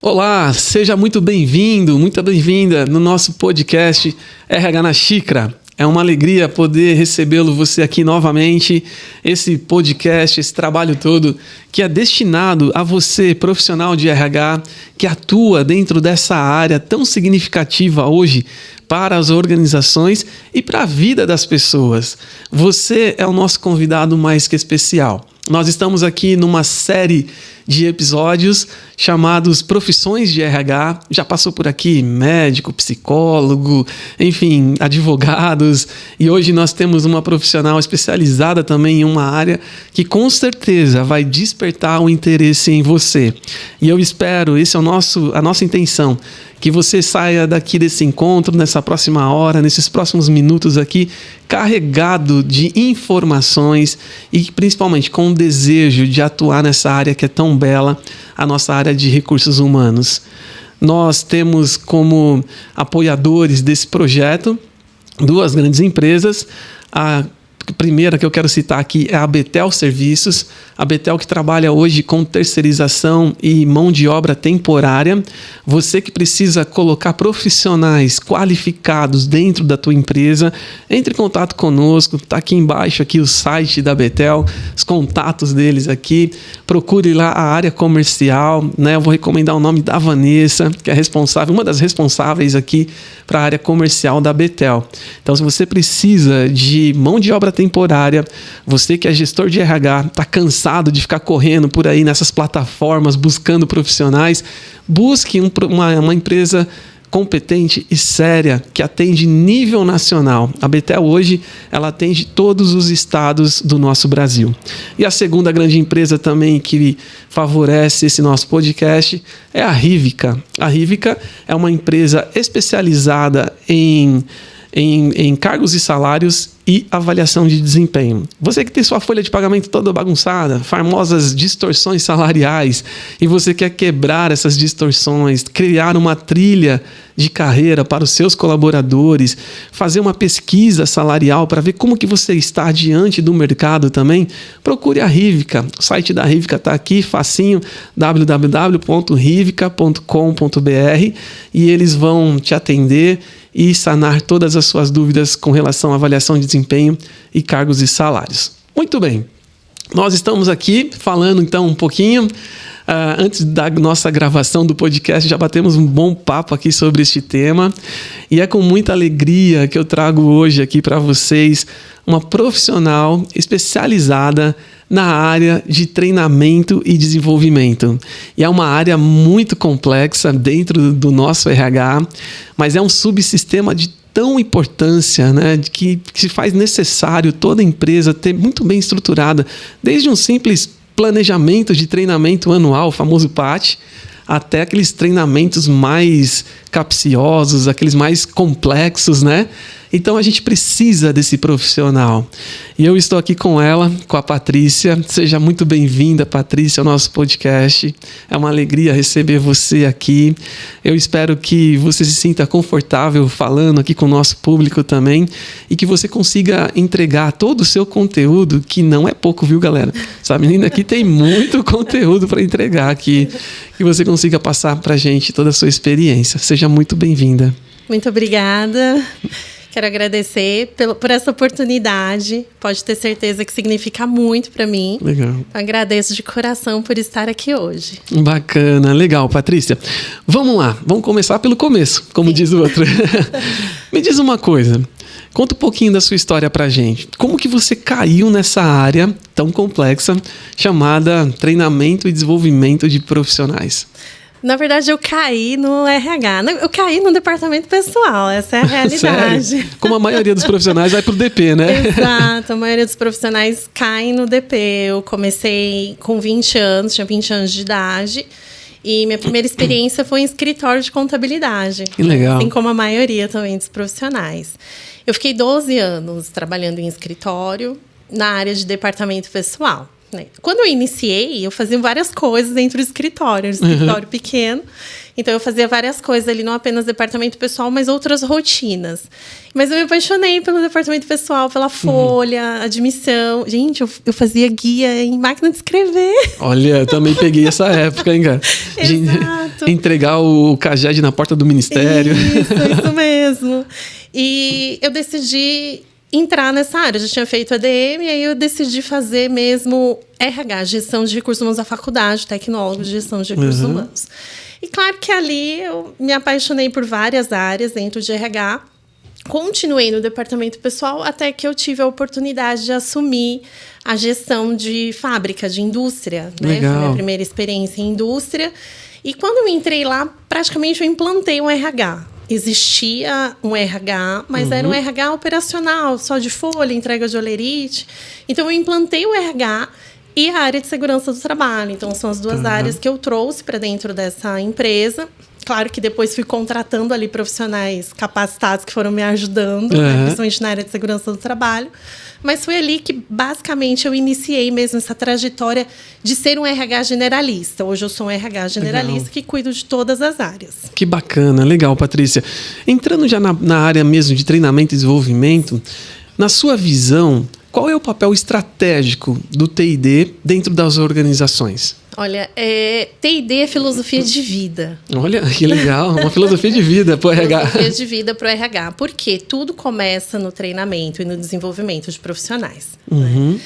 Olá, seja muito bem-vindo, muito bem-vinda no nosso podcast RH na Xícara. É uma alegria poder recebê-lo você aqui novamente, esse podcast, esse trabalho todo que é destinado a você, profissional de RH, que atua dentro dessa área tão significativa hoje para as organizações e para a vida das pessoas. Você é o nosso convidado mais que especial. Nós estamos aqui numa série de episódios chamados Profissões de RH. Já passou por aqui médico, psicólogo, enfim, advogados. E hoje nós temos uma profissional especializada também em uma área que com certeza vai despertar o interesse em você. E eu espero, esse é a nossa intenção, que você saia daqui desse encontro, nessa próxima hora, nesses próximos minutos aqui, carregado de informações e principalmente com o desejo de atuar nessa área que é tão bela, a nossa área de recursos humanos. Nós temos como apoiadores desse projeto duas grandes empresas. A primeira que eu quero citar aqui é a Betel Serviços. A Betel que trabalha hoje com terceirização e mão de obra temporária. Você que precisa colocar profissionais qualificados dentro da tua empresa, entre em contato conosco. Está aqui embaixo aqui o site da Betel, os contatos deles aqui. Procure lá a área comercial, né? Eu vou recomendar o nome da Vanessa, que é responsável, uma das responsáveis aqui para a área comercial da Betel. Então, se você precisa de mão de obra temporária, você que é gestor de RH, está cansado de ficar correndo por aí nessas plataformas buscando profissionais, busque uma empresa competente e séria que atende nível nacional. A Betel hoje ela atende todos os estados do nosso Brasil. E a segunda grande empresa também que favorece esse nosso podcast é a Rivica. A Rivica é uma empresa especializada em cargos e salários e avaliação de desempenho. Você que tem sua folha de pagamento toda bagunçada, famosas distorções salariais, e você quer quebrar essas distorções, criar uma trilha de carreira para os seus colaboradores, fazer uma pesquisa salarial para ver como que você está diante do mercado também, procure a Rivica. O site da Rivica está aqui, facinho, www.rivica.com.br, e eles vão te atender e sanar todas as suas dúvidas com relação à avaliação de desempenho e cargos e salários. Muito bem, nós estamos aqui falando então um pouquinho, antes da nossa gravação do podcast, já batemos um bom papo aqui sobre este tema, e é com muita alegria que eu trago hoje aqui para vocês uma profissional especializada na área de treinamento e desenvolvimento. E é uma área muito complexa dentro do nosso RH, mas é um subsistema de tão importância, né, que se faz necessário toda empresa ter muito bem estruturada, desde um simples planejamento de treinamento anual, o famoso PAT, até aqueles treinamentos mais capciosos, aqueles mais complexos, né? Então a gente precisa desse profissional. E eu estou aqui com ela, com a Patrícia. Seja muito bem-vinda, Patrícia, ao nosso podcast. É uma alegria receber você aqui. Eu espero que você se sinta confortável falando aqui com o nosso público também e que você consiga entregar todo o seu conteúdo, que não é pouco, viu, galera? Essa menina aqui tem muito conteúdo para entregar aqui, que você consiga passar para a gente toda a sua experiência. Seja muito bem-vinda. Muito obrigada. Quero agradecer por essa oportunidade. Pode ter certeza que significa muito para mim. Legal. Agradeço de coração por estar aqui hoje. Bacana, legal, Patrícia. Vamos lá, vamos começar pelo começo, como diz o outro. Me diz uma coisa, conta um pouquinho da sua história pra gente. Como que você caiu nessa área tão complexa chamada treinamento e desenvolvimento de profissionais? Na verdade, eu caí no RH. Eu caí no departamento pessoal, essa é a realidade. Sério? Como a maioria dos profissionais vai pro DP, né? Exato, a maioria dos profissionais caem no DP. Eu comecei com 20 anos, tinha 20 anos de idade. E minha primeira experiência foi em escritório de contabilidade. Que legal. Assim como a maioria também dos profissionais. Eu fiquei 12 anos trabalhando em escritório na área de departamento pessoal. né? Quando eu iniciei, eu fazia várias coisas dentro do escritório. Era um escritório pequeno. Então, eu fazia várias coisas ali, não apenas departamento pessoal, mas outras rotinas. Mas eu me apaixonei pelo departamento pessoal, pela folha, admissão. Gente, eu fazia guia em máquina de escrever. Olha, eu também peguei essa época, hein, cara? Exato. De entregar o CAGED na porta do ministério. Isso mesmo. E eu decidi entrar nessa área. Eu já tinha feito ADM, e aí eu decidi fazer mesmo RH, gestão de recursos humanos da faculdade, tecnólogo de gestão de recursos humanos. E claro que ali eu me apaixonei por várias áreas dentro de RH. Continuei no departamento pessoal até que eu tive a oportunidade de assumir a gestão de fábrica, de indústria. Né? Foi a minha primeira experiência em indústria. E quando eu entrei lá, praticamente eu implantei um RH. Existia um RH, mas era um RH operacional, só de folha, entrega de olerite. Então, eu implantei o RH e a área de segurança do trabalho. Então, são as duas áreas que eu trouxe para dentro dessa empresa. Claro que depois fui contratando ali profissionais capacitados que foram me ajudando, né, principalmente na área de segurança do trabalho. Mas foi ali que, basicamente, eu iniciei mesmo essa trajetória de ser um RH generalista. Hoje eu sou um RH generalista que cuido de todas as áreas. Que bacana, legal, Patrícia. Entrando já na área mesmo de treinamento e desenvolvimento, na sua visão, qual é o papel estratégico do T&D dentro das organizações? Olha, T&D é filosofia de vida. Olha, que legal. Uma filosofia de vida para o RH. Filosofia de vida para o RH. Porque tudo começa no treinamento e no desenvolvimento de profissionais. Né?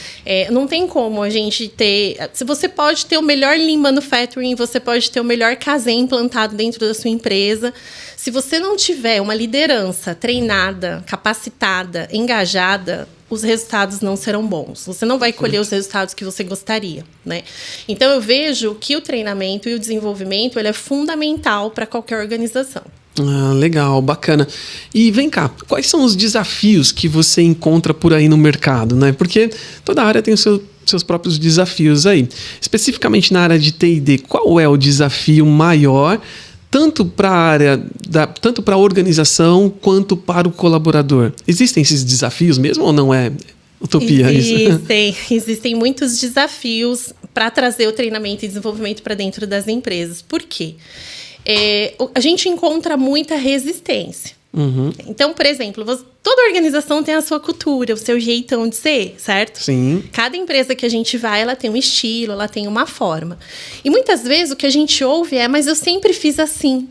Não tem como a gente ter... Se você pode ter o melhor Lean Manufacturing, você pode ter o melhor Kaizen implantado dentro da sua empresa. Se você não tiver uma liderança treinada, capacitada, engajada, os resultados não serão bons. Você não vai colher os resultados que você gostaria, né? Então, eu vejo que o treinamento e o desenvolvimento ele é fundamental para qualquer organização. Ah, legal, bacana. E vem cá, quais são os desafios que você encontra por aí no mercado, né? Porque toda área tem seus próprios desafios aí. Especificamente na área de T&D, qual é o desafio maior tanto para a área, tanto para a organização quanto para o colaborador? Existem esses desafios mesmo ou não é utopia isso? Existem muitos desafios para trazer o treinamento e desenvolvimento para dentro das empresas. Por quê? A gente encontra muita resistência. Então, por exemplo, toda organização tem a sua cultura, o seu jeitão de ser, certo? Sim. Cada empresa que a gente vai, ela tem um estilo, ela tem uma forma. E muitas vezes o que a gente ouve mas eu sempre fiz assim.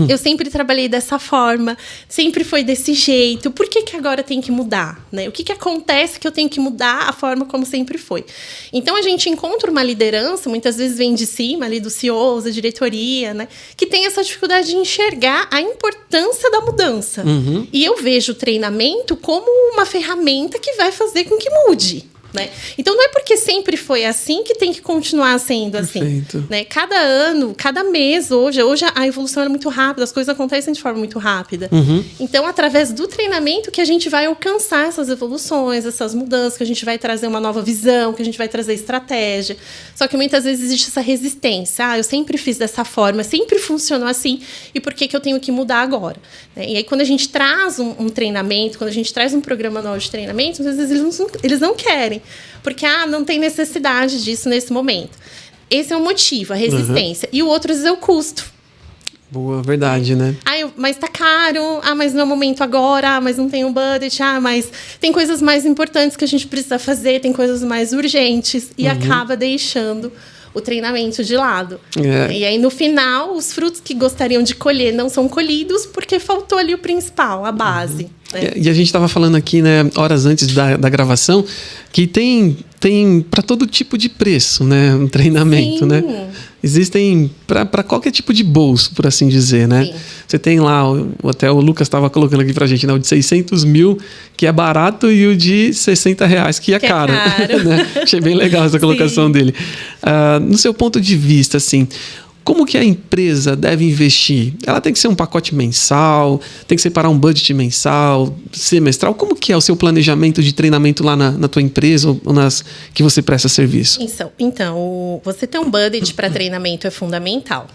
Eu sempre trabalhei dessa forma, sempre foi desse jeito. Por que agora tem que mudar? Né? O que acontece que eu tenho que mudar a forma como sempre foi? Então, a gente encontra uma liderança, muitas vezes vem de cima, ali do CEO, da diretoria, né? Que tem essa dificuldade de enxergar a importância da mudança. E eu vejo o treinamento como uma ferramenta que vai fazer com que mude. Né? Então, não é porque sempre foi assim que tem que continuar sendo assim. Né? Cada ano, cada mês, hoje a evolução é muito rápida, as coisas acontecem de forma muito rápida. Então, através do treinamento que a gente vai alcançar essas evoluções, essas mudanças, que a gente vai trazer uma nova visão, que a gente vai trazer estratégia. Só que muitas vezes existe essa resistência. Eu sempre fiz dessa forma, sempre funcionou assim, e por que eu tenho que mudar agora? Né? E aí, quando a gente traz um treinamento, quando a gente traz um programa novo de treinamento, às vezes eles não querem. Porque não tem necessidade disso nesse momento. Esse é o motivo, a resistência. E o outro, às vezes, é o custo. Boa, verdade, né? Mas tá caro. Mas não é o momento agora. Mas não tem um budget. Mas tem coisas mais importantes que a gente precisa fazer. Tem coisas mais urgentes. E acaba deixando o treinamento de lado. E aí, no final, os frutos que gostariam de colher não são colhidos porque faltou ali o principal, a base. Né? E a gente estava falando aqui, né, horas antes da gravação, que tem para todo tipo de preço, né, um treinamento, né? Existem para qualquer tipo de bolso, por assim dizer, né? Sim. Você tem lá, até o Lucas estava colocando aqui pra gente, né, o de 600 mil, que é barato, e o de R$60, que é caro. Né? Achei bem legal essa colocação dele. No seu ponto de vista, assim, como que a empresa deve investir? Ela tem que ser um pacote mensal? Tem que separar um budget mensal, semestral? Como que é o seu planejamento de treinamento lá na tua empresa ou nas que você presta serviço? Então, você ter um budget para treinamento é fundamental.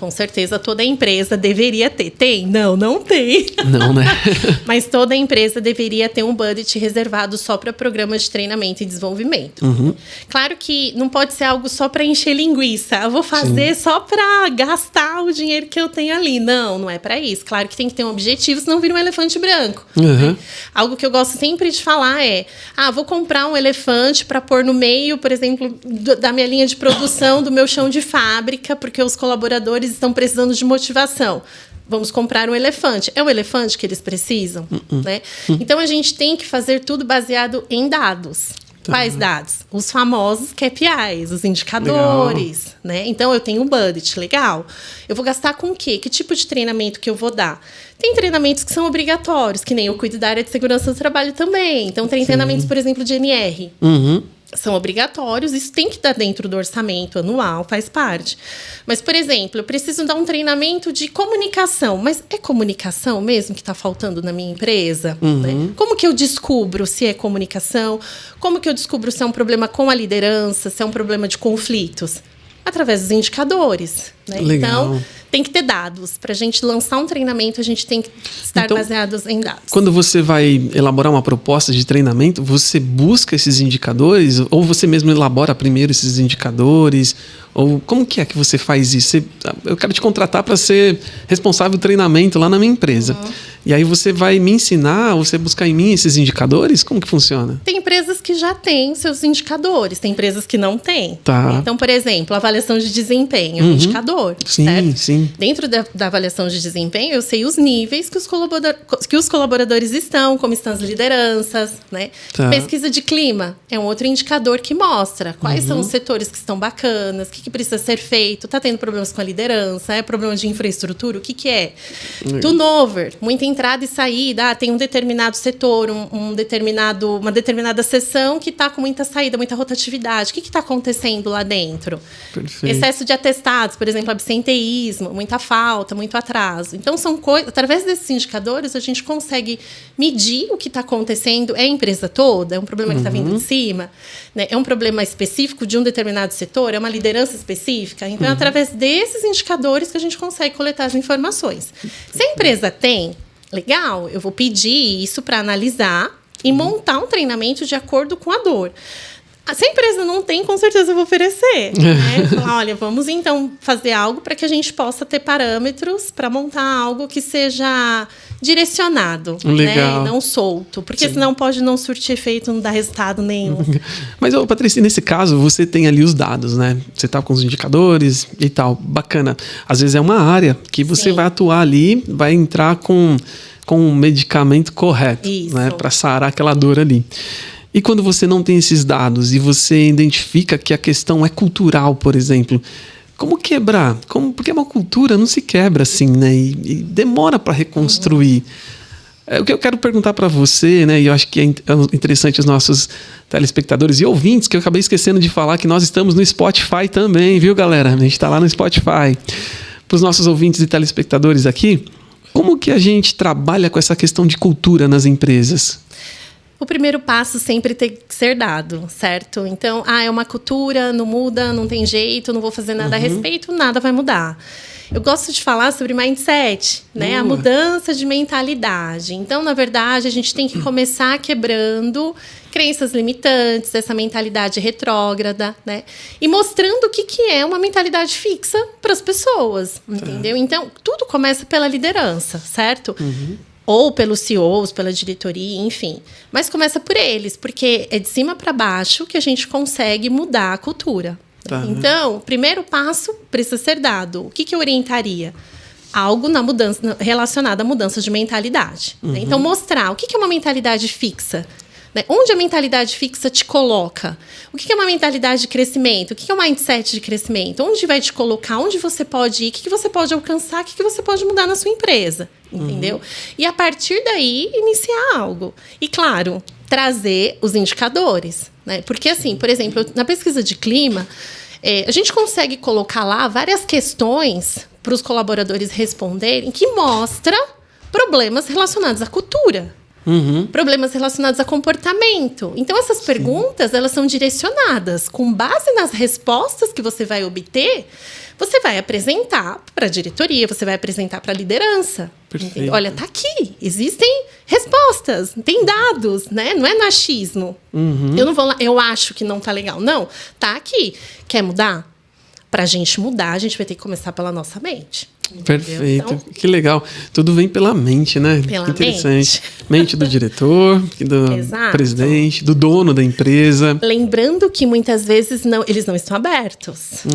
com certeza toda empresa deveria ter. Tem? Não, não tem. Não, né? Mas toda empresa deveria ter um budget reservado só para programas de treinamento e desenvolvimento. Claro que não pode ser algo só para encher linguiça. Eu vou fazer só para gastar o dinheiro que eu tenho ali. Não, não é para isso. Claro que tem que ter um objetivo, senão vira um elefante branco. Né? Algo que eu gosto sempre de falar é: vou comprar um elefante para pôr no meio, por exemplo, da minha linha de produção, do meu chão de fábrica, porque os colaboradores estão precisando de motivação. Vamos comprar um elefante. É o elefante que eles precisam? Né? Então, a gente tem que fazer tudo baseado em dados. Quais dados? Os famosos KPIs, os indicadores. Né? Então, eu tenho um budget, legal. Eu vou gastar com o quê? Que tipo de treinamento que eu vou dar? Tem treinamentos que são obrigatórios, que nem eu cuido da área de segurança do trabalho também. Então, tem treinamentos, por exemplo, de NR. São obrigatórios, isso tem que estar dentro do orçamento anual, faz parte. Mas, por exemplo, eu preciso dar um treinamento de comunicação. Mas é comunicação mesmo que está faltando na minha empresa? Né? Como que eu descubro se é comunicação? Como que eu descubro se é um problema com a liderança, se é um problema de conflitos? Através dos indicadores. Né? Então, tem que ter dados. Para a gente lançar um treinamento, a gente tem que estar baseados em dados. Quando você vai elaborar uma proposta de treinamento, você busca esses indicadores? Ou você mesmo elabora primeiro esses indicadores? Ou como que é que você faz isso? Eu quero te contratar para ser responsável do treinamento lá na minha empresa. E aí você vai me ensinar, ou você buscar em mim esses indicadores? Como que funciona? Tem empresas que já têm seus indicadores, tem empresas que não têm. Tá. Então, por exemplo, a avaliação de desempenho é um indicador. Sim, certo? Sim. Dentro da avaliação de desempenho, eu sei os níveis que os colaboradores estão, como estão as lideranças. Né? Tá. Pesquisa de clima é um outro indicador que mostra quais são os setores que estão bacanas, o que precisa ser feito, está tendo problemas com a liderança, é problema de infraestrutura, o que é? Turnover, muita entrada e saída, tem um determinado setor, uma determinada seção que está com muita saída, muita rotatividade. O que está acontecendo lá dentro? Perfeito. Excesso de atestados, por exemplo, absenteísmo, muita falta, muito atraso. Então, são coisas, através desses indicadores, a gente consegue medir o que está acontecendo. É a empresa toda? É um problema que está vindo de cima? Né? É um problema específico de um determinado setor? É uma liderança específica? Então, é através desses indicadores que a gente consegue coletar as informações. Se a empresa tem, legal, eu vou pedir isso para analisar e montar um treinamento de acordo com a dor. Se a empresa não tem, com certeza eu vou oferecer. Né? Falar, olha, vamos então fazer algo para que a gente possa ter parâmetros para montar algo que seja direcionado, legal. Né? E não solto. Porque senão pode não surtir efeito, não dar resultado nenhum. Mas, Patrícia, nesse caso, você tem ali os dados, né? Você está com os indicadores e tal. Bacana. Às vezes é uma área que você vai atuar ali, vai entrar com o medicamento correto, né? Para sarar aquela dor ali. E quando você não tem esses dados e você identifica que a questão é cultural, por exemplo, como quebrar? Porque uma cultura não se quebra assim, né? E demora para reconstruir. O que eu quero perguntar para você, né? E eu acho que é interessante os nossos telespectadores e ouvintes, que eu acabei esquecendo de falar que nós estamos no Spotify também, viu, galera? A gente está lá no Spotify. Para os nossos ouvintes e telespectadores aqui, como que a gente trabalha com essa questão de cultura nas empresas? O primeiro passo sempre tem que ser dado, certo? Então, é uma cultura, não muda, não tem jeito, não vou fazer nada a respeito, nada vai mudar. Eu gosto de falar sobre mindset, né? A mudança de mentalidade. Então, na verdade, a gente tem que começar quebrando crenças limitantes, essa mentalidade retrógrada, né? E mostrando o que é uma mentalidade fixa para as pessoas, entendeu? Então, tudo começa pela liderança, certo? Ou pelos CEOs, pela diretoria, enfim. Mas começa por eles, porque é de cima para baixo que a gente consegue mudar a cultura. Tá. Então, o primeiro passo precisa ser dado. O que eu orientaria? Algo na mudança, relacionado à mudança de mentalidade. Né? Então, mostrar o que é uma mentalidade fixa. Né? Onde a mentalidade fixa te coloca? O que é uma mentalidade de crescimento? O que é um mindset de crescimento? Onde vai te colocar? Onde você pode ir? O que você pode alcançar? O que você pode mudar na sua empresa? Entendeu? E a partir daí, iniciar algo. E, claro, trazer os indicadores. Né? Porque, assim, por exemplo, na pesquisa de clima, a gente consegue colocar lá várias questões para os colaboradores responderem que mostra problemas relacionados à cultura. Problemas relacionados a comportamento. Então, essas perguntas, elas são direcionadas. Com base nas respostas que você vai obter, você vai apresentar para a diretoria, você vai apresentar para a liderança. Perfeito. Olha, tá aqui. Existem respostas, tem dados, né? Não é no achismo. Eu não vou lá, eu acho que não tá legal. Não, tá aqui. Quer mudar? Pra gente mudar, a gente vai ter que começar pela nossa mente. Perfeito. Então, que legal. Tudo vem pela mente, né? Pela que interessante. Mente do diretor, do Exato. presidente, do dono da empresa. Lembrando que muitas vezes eles não estão abertos.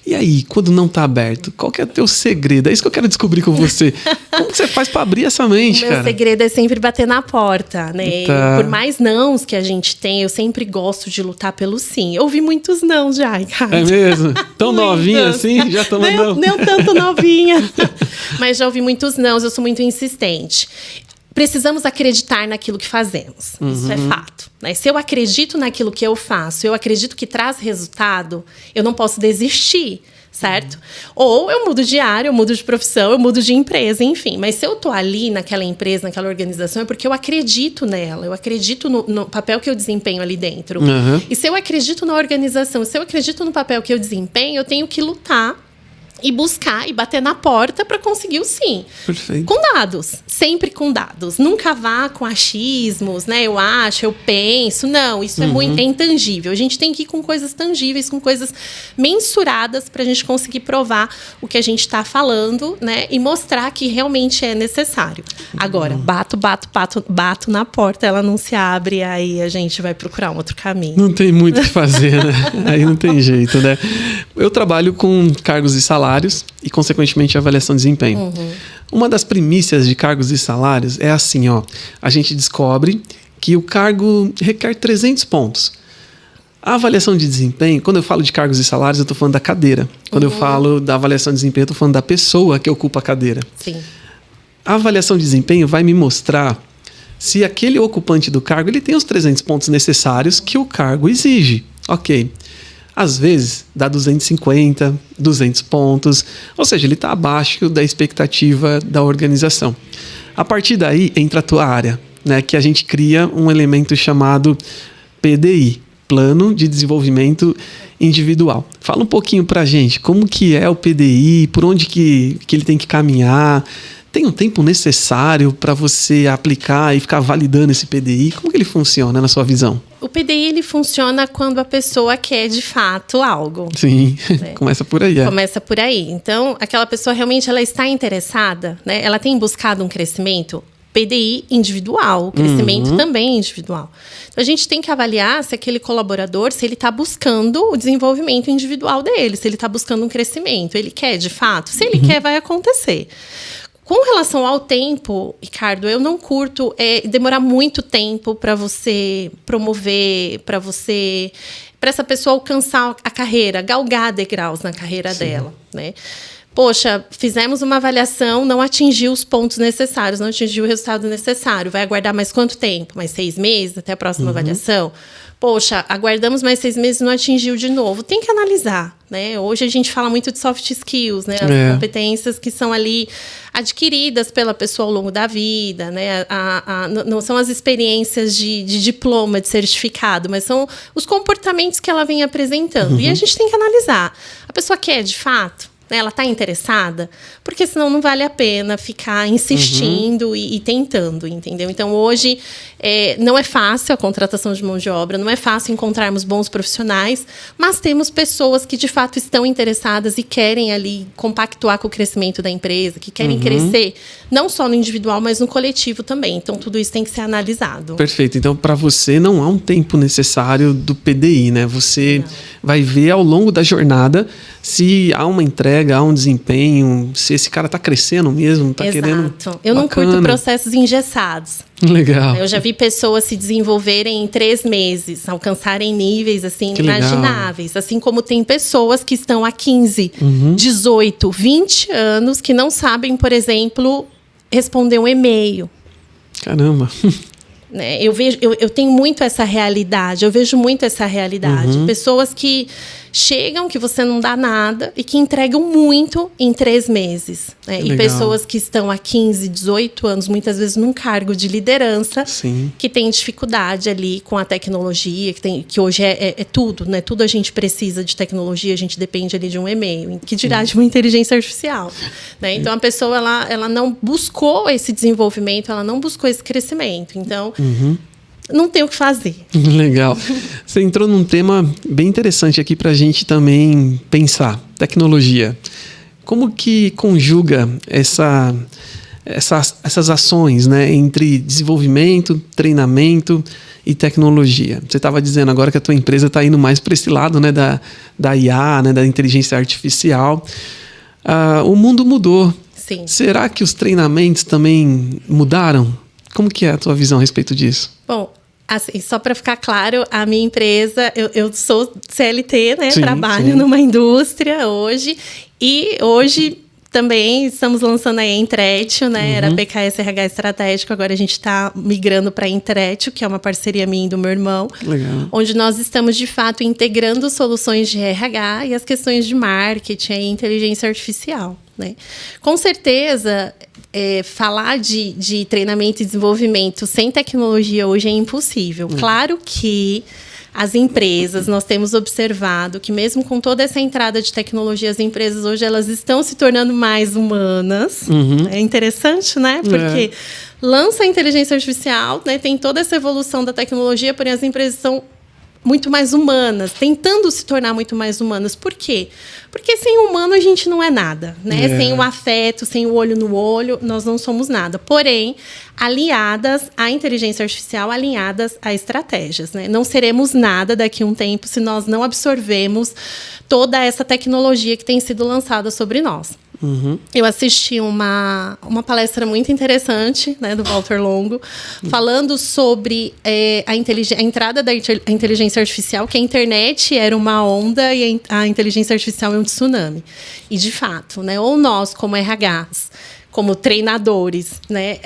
E aí, quando não está aberto, qual que é o teu segredo? É isso que eu quero descobrir com você. Como que você faz para abrir essa mente, Meu segredo é sempre bater na porta, né? Tá. Por mais nãos que a gente tem, eu sempre gosto de lutar pelo sim. Eu ouvi muitos não já, Ricardo. É mesmo? Tão Muitos. novinha assim? Já tô mandando. Não tanto novinha. Mas já ouvi muitos nãos, eu sou muito insistente. Precisamos acreditar naquilo que fazemos. Isso é fato. Né? Se eu acredito naquilo que eu faço, eu acredito que traz resultado, eu não posso desistir, certo? Ou eu mudo de área, eu mudo de profissão, eu mudo de empresa, enfim. Mas se eu tô ali naquela empresa, naquela organização, é porque eu acredito nela, eu acredito no papel que eu desempenho ali dentro. E se eu acredito na organização, se eu acredito no papel que eu desempenho, eu tenho que lutar e buscar e bater na porta para conseguir o sim. Perfeito. Com dados, sempre com dados. Nunca vá com achismos, né? Eu acho, eu penso. Não, isso é muito intangível. A gente tem que ir com coisas tangíveis, com coisas mensuradas para a gente conseguir provar o que a gente está falando, né? E mostrar que realmente é necessário. Agora, bato na porta, ela não se abre, aí a gente vai procurar um outro caminho. Não tem muito o que fazer, né? Aí não tem jeito, né? Eu trabalho com cargos e salários e, consequentemente, avaliação de desempenho. Uma das primícias de cargos e salários é assim, ó. A gente descobre que o cargo requer 300 pontos. A avaliação de desempenho, quando eu falo de cargos e salários, eu estou falando da cadeira. Quando eu falo da avaliação de desempenho, eu estou falando da pessoa que ocupa a cadeira. Sim. A avaliação de desempenho vai me mostrar se aquele ocupante do cargo ele tem os 300 pontos necessários que o cargo exige. Ok. Às vezes, dá 250, 200 pontos. Ou seja, ele está abaixo da expectativa da organização. A partir daí, entra a tua área, né? Que a gente cria um elemento chamado PDI, Plano de Desenvolvimento Individual. Fala um pouquinho pra gente, como que é o PDI, por onde que ele tem que caminhar. Tem um tempo necessário para você aplicar e ficar validando esse PDI? Como que ele funciona na sua visão? O PDI, ele funciona quando a pessoa quer, de fato, algo. Sim, começa por aí. Começa por aí. Então, aquela pessoa realmente ela está interessada, né? Ela tem buscado um crescimento. PDI individual, o crescimento também individual. Então, a gente tem que avaliar se aquele colaborador, se ele está buscando o desenvolvimento individual dele, se ele está buscando um crescimento. Ele quer, de fato? Se ele quer, vai acontecer. Com relação ao tempo, Ricardo, eu não curto demorar muito tempo para você promover, para essa pessoa alcançar a carreira, galgar degraus na carreira dela, né? Poxa, fizemos uma avaliação, não atingiu os pontos necessários, não atingiu o resultado necessário. Vai aguardar mais quanto tempo? Mais 6 meses até a próxima avaliação? Poxa, aguardamos mais 6 meses e não atingiu de novo. Tem que analisar, né? Hoje a gente fala muito de soft skills, né? As competências que são ali adquiridas pela pessoa ao longo da vida, né? Não são as experiências de diploma, de certificado, mas são os comportamentos que ela vem apresentando. E a gente tem que analisar. A pessoa quer, de fato? Ela está interessada? Porque senão não vale a pena ficar insistindo e tentando, entendeu? Então, hoje, não é fácil a contratação de mão de obra, não é fácil encontrarmos bons profissionais, mas temos pessoas que, de fato, estão interessadas e querem ali compactuar com o crescimento da empresa, que querem crescer, não só no individual, mas no coletivo também. Então, tudo isso tem que ser analisado. Perfeito. Então, para você, não há um tempo necessário do PDI, né? Você vai ver ao longo da jornada se há uma entrega, há um desempenho, se esse cara está crescendo mesmo, está querendo. Exato. Eu não curto processos engessados. Legal. Eu já vi pessoas se desenvolverem em 3 meses, alcançarem níveis assim inimagináveis. Assim como tem pessoas que estão há 15, 18, 20 anos que não sabem, por exemplo, responder um e-mail. Caramba. né? Eu tenho muito essa realidade, eu vejo muito essa realidade. Pessoas que chegam, que você não dá nada e que entregam muito em 3 meses. Né? E pessoas que estão há 15, 18 anos, muitas vezes num cargo de liderança, Sim. que tem dificuldade ali com a tecnologia, que hoje é tudo, né? Tudo a gente precisa de tecnologia, a gente depende ali de um e-mail, que dirá de uma inteligência artificial. Né? Então, a pessoa ela não buscou esse desenvolvimento, ela não buscou esse crescimento. Então, não tem o que fazer. Legal. Você entrou num tema bem interessante aqui para a gente também pensar. Tecnologia. Como que conjuga essas ações, né, entre desenvolvimento, treinamento e tecnologia? Você estava dizendo agora que a tua empresa está indo mais para esse lado, né, da IA, né, da inteligência artificial. O mundo mudou. Sim. Será que os treinamentos também mudaram? Como que é a tua visão a respeito disso? Bom, assim, só para ficar claro, a minha empresa, eu sou CLT, né? Sim, trabalho numa indústria hoje. E hoje também estamos lançando a Intretio, né? Era PKS RH Estratégico, agora a gente está migrando para a Intretio, que é uma parceria minha e do meu irmão. Legal. Onde nós estamos, de fato, integrando soluções de RH e as questões de marketing e inteligência artificial. Né? Com certeza, falar de treinamento e desenvolvimento sem tecnologia hoje é impossível. Claro que as empresas, nós temos observado que mesmo com toda essa entrada de tecnologia, as empresas hoje elas estão se tornando mais humanas. É interessante, né? Porque lança a inteligência artificial, né? Tem toda essa evolução da tecnologia, porém as empresas são muito mais humanas, tentando se tornar muito mais humanas. Por quê? Porque sem o humano a gente não é nada, né? Sem o afeto, sem o olho no olho, nós não somos nada. Porém, aliadas à inteligência artificial, alinhadas a estratégias, né? Não seremos nada daqui a um tempo se nós não absorvemos toda essa tecnologia que tem sido lançada sobre nós. Eu assisti uma palestra muito interessante, né, do Walter Longo, falando sobre a entrada da inteligência artificial, que a internet era uma onda e a inteligência artificial é um tsunami. E, de fato, né, ou nós, como RHs, como treinadores, né,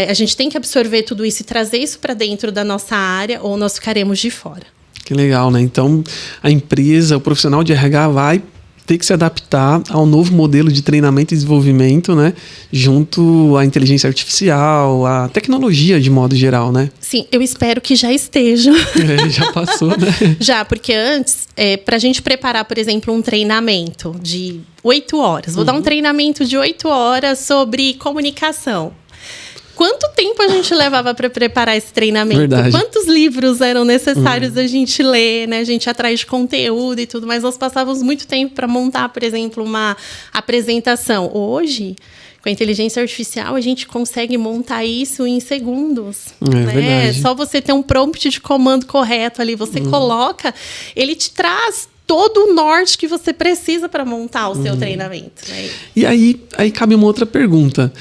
a gente tem que absorver tudo isso e trazer isso para dentro da nossa área, ou nós ficaremos de fora. Que legal, né? Então, a empresa, o profissional de RH vai ter que se adaptar ao novo modelo de treinamento e desenvolvimento, né? Junto à inteligência artificial, à tecnologia de modo geral, né? Sim, eu espero que já esteja. Já passou, né? Já, porque antes, para a gente preparar, por exemplo, um treinamento de 8 horas. Vou dar um treinamento de 8 horas sobre comunicação. Quanto tempo a gente levava para preparar esse treinamento? Verdade. Quantos livros eram necessários a gente ler, né? A gente ir atrás de conteúdo e tudo, mas nós passávamos muito tempo para montar, por exemplo, uma apresentação. Hoje, com a inteligência artificial, a gente consegue montar isso em segundos. Verdade. Só você ter um prompt de comando correto ali, você coloca, ele te traz todo o norte que você precisa para montar o seu treinamento. Né? E aí cabe uma outra pergunta.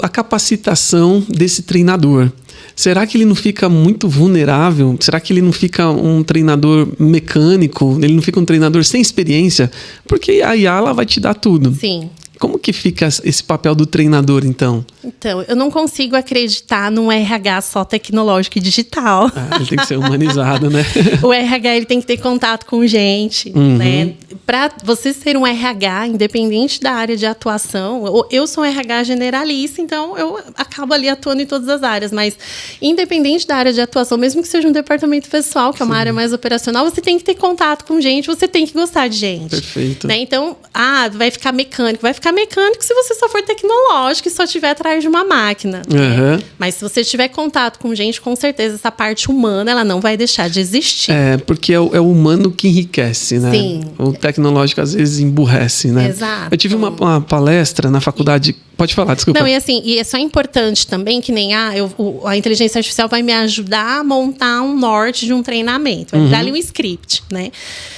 A capacitação desse treinador. Será que ele não fica muito vulnerável? Será que ele não fica um treinador mecânico? Ele não fica um treinador sem experiência? Porque a IA ela vai te dar tudo. Sim. Como que fica esse papel do treinador, então? Então, eu não consigo acreditar num RH só tecnológico e digital. Ele tem que ser humanizado, né? O RH ele tem que ter contato com gente, né? Para você ser um RH, independente da área de atuação, eu sou um RH generalista, então eu acabo ali atuando em todas as áreas, mas independente da área de atuação, mesmo que seja um departamento pessoal, que é uma área mais operacional, você tem que ter contato com gente, você tem que gostar de gente. Perfeito. Né? Então, vai ficar mecânico se você só for tecnológico e só estiver atrás de uma máquina. Né? Mas se você tiver contato com gente, com certeza essa parte humana ela não vai deixar de existir. Porque é o humano que enriquece, né? Sim. O tecnológico às vezes emburrece, né? Exato. Eu tive uma palestra na faculdade. Pode falar, desculpa. Não, e é só importante também que nem a inteligência artificial vai me ajudar a montar um norte de um treinamento. Vai me dar ali um script, né?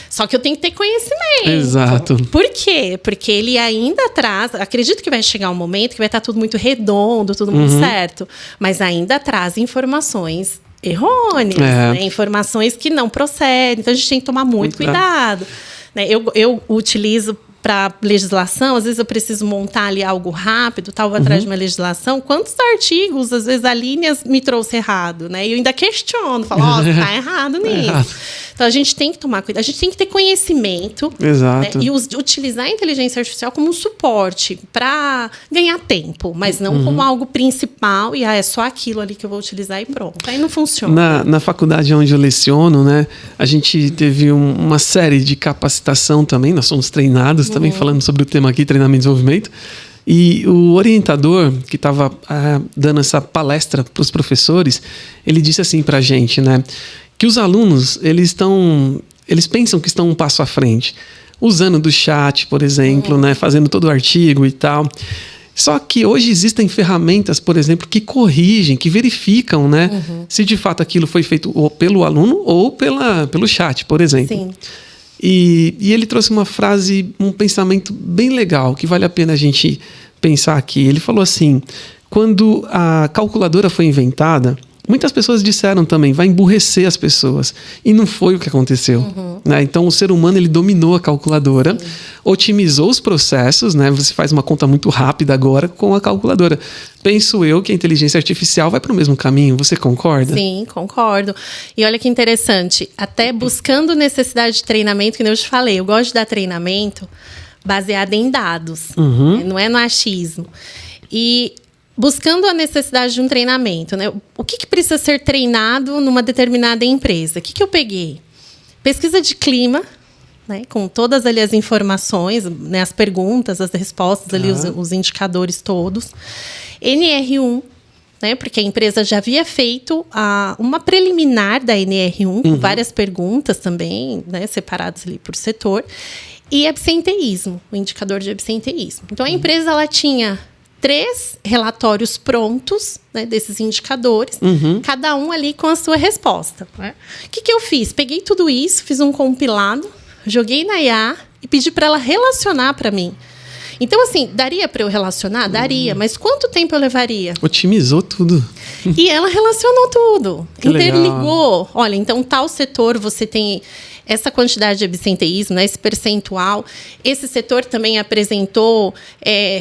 Só que eu tenho que ter conhecimento. Exato. Por quê? Porque ele ainda traz... Acredito que vai chegar um momento que vai estar tudo muito redondo, tudo muito certo. Mas ainda traz informações errôneas, né? Informações que não procedem. Então, a gente tem que tomar muito cuidado. Né? Eu utilizo para legislação, às vezes eu preciso montar ali algo rápido, vou atrás de uma legislação. Quantos artigos, às vezes a linha me trouxe errado, né? E eu ainda questiono, falo, tá errado nisso. Então a gente tem que tomar cuidado, a gente tem que ter conhecimento. Exato. Né? E utilizar a inteligência artificial como um suporte para ganhar tempo, mas não como algo principal e é só aquilo ali que eu vou utilizar e pronto. Aí não funciona. Na faculdade onde eu leciono, né, a gente teve uma série de capacitação também, nós somos treinados também falando sobre o tema aqui, treinamento e desenvolvimento. E o orientador que estava dando essa palestra para os professores, ele disse assim para a gente, né, que os alunos eles pensam que estão um passo à frente, usando do chat, por exemplo, né, fazendo todo o artigo e tal. Só que hoje existem ferramentas, por exemplo, que corrigem, que verificam, né, se de fato aquilo foi feito ou pelo aluno ou pelo chat, por exemplo. Sim. E ele trouxe uma frase, um pensamento bem legal, que vale a pena a gente pensar aqui. Ele falou assim, quando a calculadora foi inventada, muitas pessoas disseram também, vai emburrecer as pessoas. E não foi o que aconteceu. Né? Então, o ser humano ele dominou a calculadora, otimizou os processos, né? Você faz uma conta muito rápida agora com a calculadora. Penso eu que a inteligência artificial vai para o mesmo caminho. Você concorda? Sim, concordo. E olha que interessante, até buscando necessidade de treinamento, que eu te falei, eu gosto de dar treinamento baseado em dados, não é no achismo. E buscando a necessidade de um treinamento, né? O que precisa ser treinado numa determinada empresa? O que eu peguei? Pesquisa de clima, né? Com todas ali as informações, né? As perguntas, as respostas, ali, os indicadores todos. NR1, né? Porque a empresa já havia feito uma preliminar da NR1, com várias perguntas também, né? Separadas ali por setor. E absenteísmo, o indicador de absenteísmo. Então, a empresa ela tinha 3 relatórios prontos, né, desses indicadores, cada um ali com a sua resposta. Né? O que eu fiz? Peguei tudo isso, fiz um compilado, joguei na IA e pedi para ela relacionar para mim. Então, assim, daria para eu relacionar? Daria, mas quanto tempo eu levaria? Otimizou tudo. E ela relacionou tudo. Que interligou. legal. Olha, então tal setor você tem essa quantidade de absenteísmo, né, esse percentual. Esse setor também apresentou,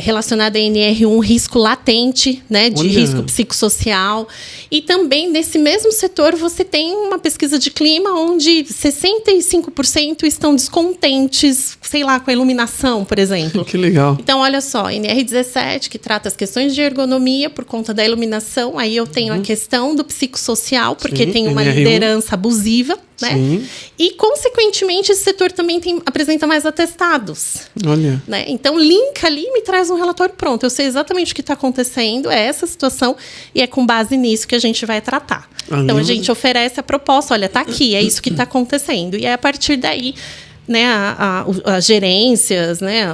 relacionado a NR1, risco latente, né, de risco psicossocial. E também, nesse mesmo setor, você tem uma pesquisa de clima onde 65% estão descontentes, sei lá, com a iluminação, por exemplo. Que legal. Então, olha só, NR17, que trata as questões de ergonomia por conta da iluminação. Aí eu tenho a questão do psicossocial, porque tem uma NR1. liderança abusiva, né? Sim. E, consequentemente, esse setor também apresenta mais atestados. Olha. Né? Então, linka ali e me traz um relatório pronto. Eu sei exatamente o que está acontecendo, é essa situação, e é com base nisso que a gente vai tratar. Então, a gente oferece a proposta, olha, está aqui, é isso que está acontecendo. E é a partir daí, né, as gerências, né,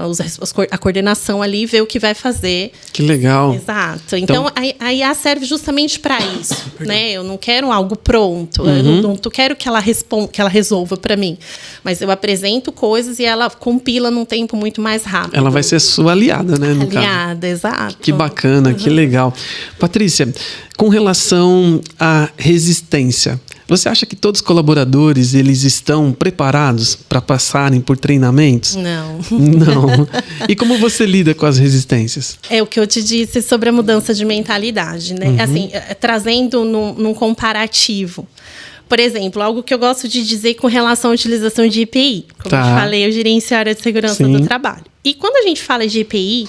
a coordenação ali, ver o que vai fazer. Que legal. Exato. Então a IA serve justamente para isso. Né? Eu não quero algo pronto. Eu não quero que ela responda, que ela resolva para mim. Mas eu apresento coisas e ela compila num tempo muito mais rápido. Ela vai ser sua aliada, né? No aliada, caso. Exato. Que bacana, que legal. Patrícia, com relação à resistência, você acha que todos os colaboradores eles estão preparados para passarem por treinamentos? Não. Não. E como você lida com as resistências? É o que eu te disse sobre a mudança de mentalidade, né? Assim, trazendo num comparativo. Por exemplo, algo que eu gosto de dizer com relação à utilização de EPI. Como eu te falei, eu gerencio a área de segurança do trabalho. E quando a gente fala de EPI,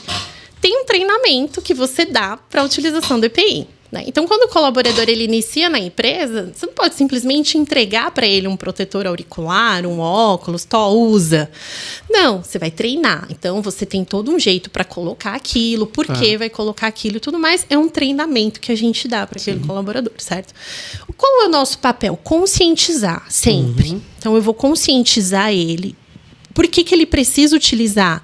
tem um treinamento que você dá para a utilização do EPI. Né? Então, quando o colaborador ele inicia na empresa, você não pode simplesmente entregar para ele um protetor auricular, um óculos, usa. Não, você vai treinar. Então, você tem todo um jeito para colocar aquilo, por que vai colocar aquilo e tudo mais. É um treinamento que a gente dá para aquele colaborador, certo? Qual é o nosso papel? Conscientizar, sempre. Então, eu vou conscientizar ele. Por que ele precisa utilizar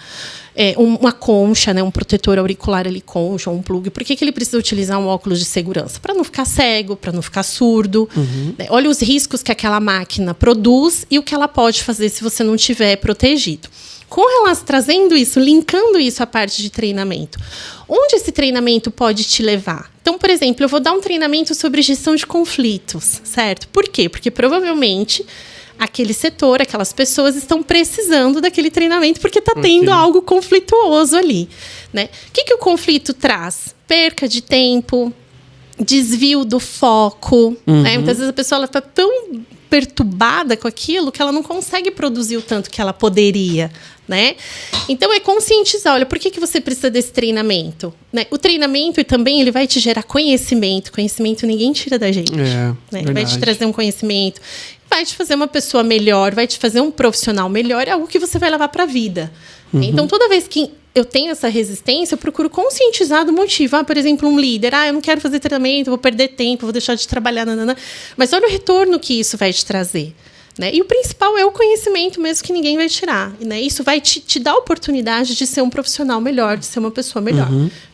uma concha, né, um protetor auricular ali, concha, ou um plug. Por que ele precisa utilizar um óculos de segurança? Para não ficar cego, para não ficar surdo. Né? Olha os riscos que aquela máquina produz e o que ela pode fazer se você não estiver protegido. Com relação, trazendo isso, linkando isso à parte de treinamento. Onde esse treinamento pode te levar? Então, por exemplo, eu vou dar um treinamento sobre gestão de conflitos, certo? Por quê? Porque provavelmente aquele setor, aquelas pessoas estão precisando daquele treinamento porque está tendo algo conflituoso ali, né? O que o conflito traz? Perca de tempo, desvio do foco, né? Muitas vezes a pessoa está tão perturbada com aquilo que ela não consegue produzir o tanto que ela poderia, né? Então é conscientizar, olha, por que você precisa desse treinamento? Né? O treinamento também ele vai te gerar conhecimento ninguém tira da gente, né? Vai te trazer um conhecimento, vai te fazer uma pessoa melhor, vai te fazer um profissional melhor, é algo que você vai levar para a vida. Então toda vez que eu tenho essa resistência, eu procuro conscientizar do motivo. Por exemplo, um líder. Eu não quero fazer treinamento, vou perder tempo, vou deixar de trabalhar. Nanana. Mas olha o retorno que isso vai te trazer. Né? E o principal é o conhecimento mesmo que ninguém vai tirar. Né? Isso vai te dar a oportunidade de ser um profissional melhor, de ser uma pessoa melhor.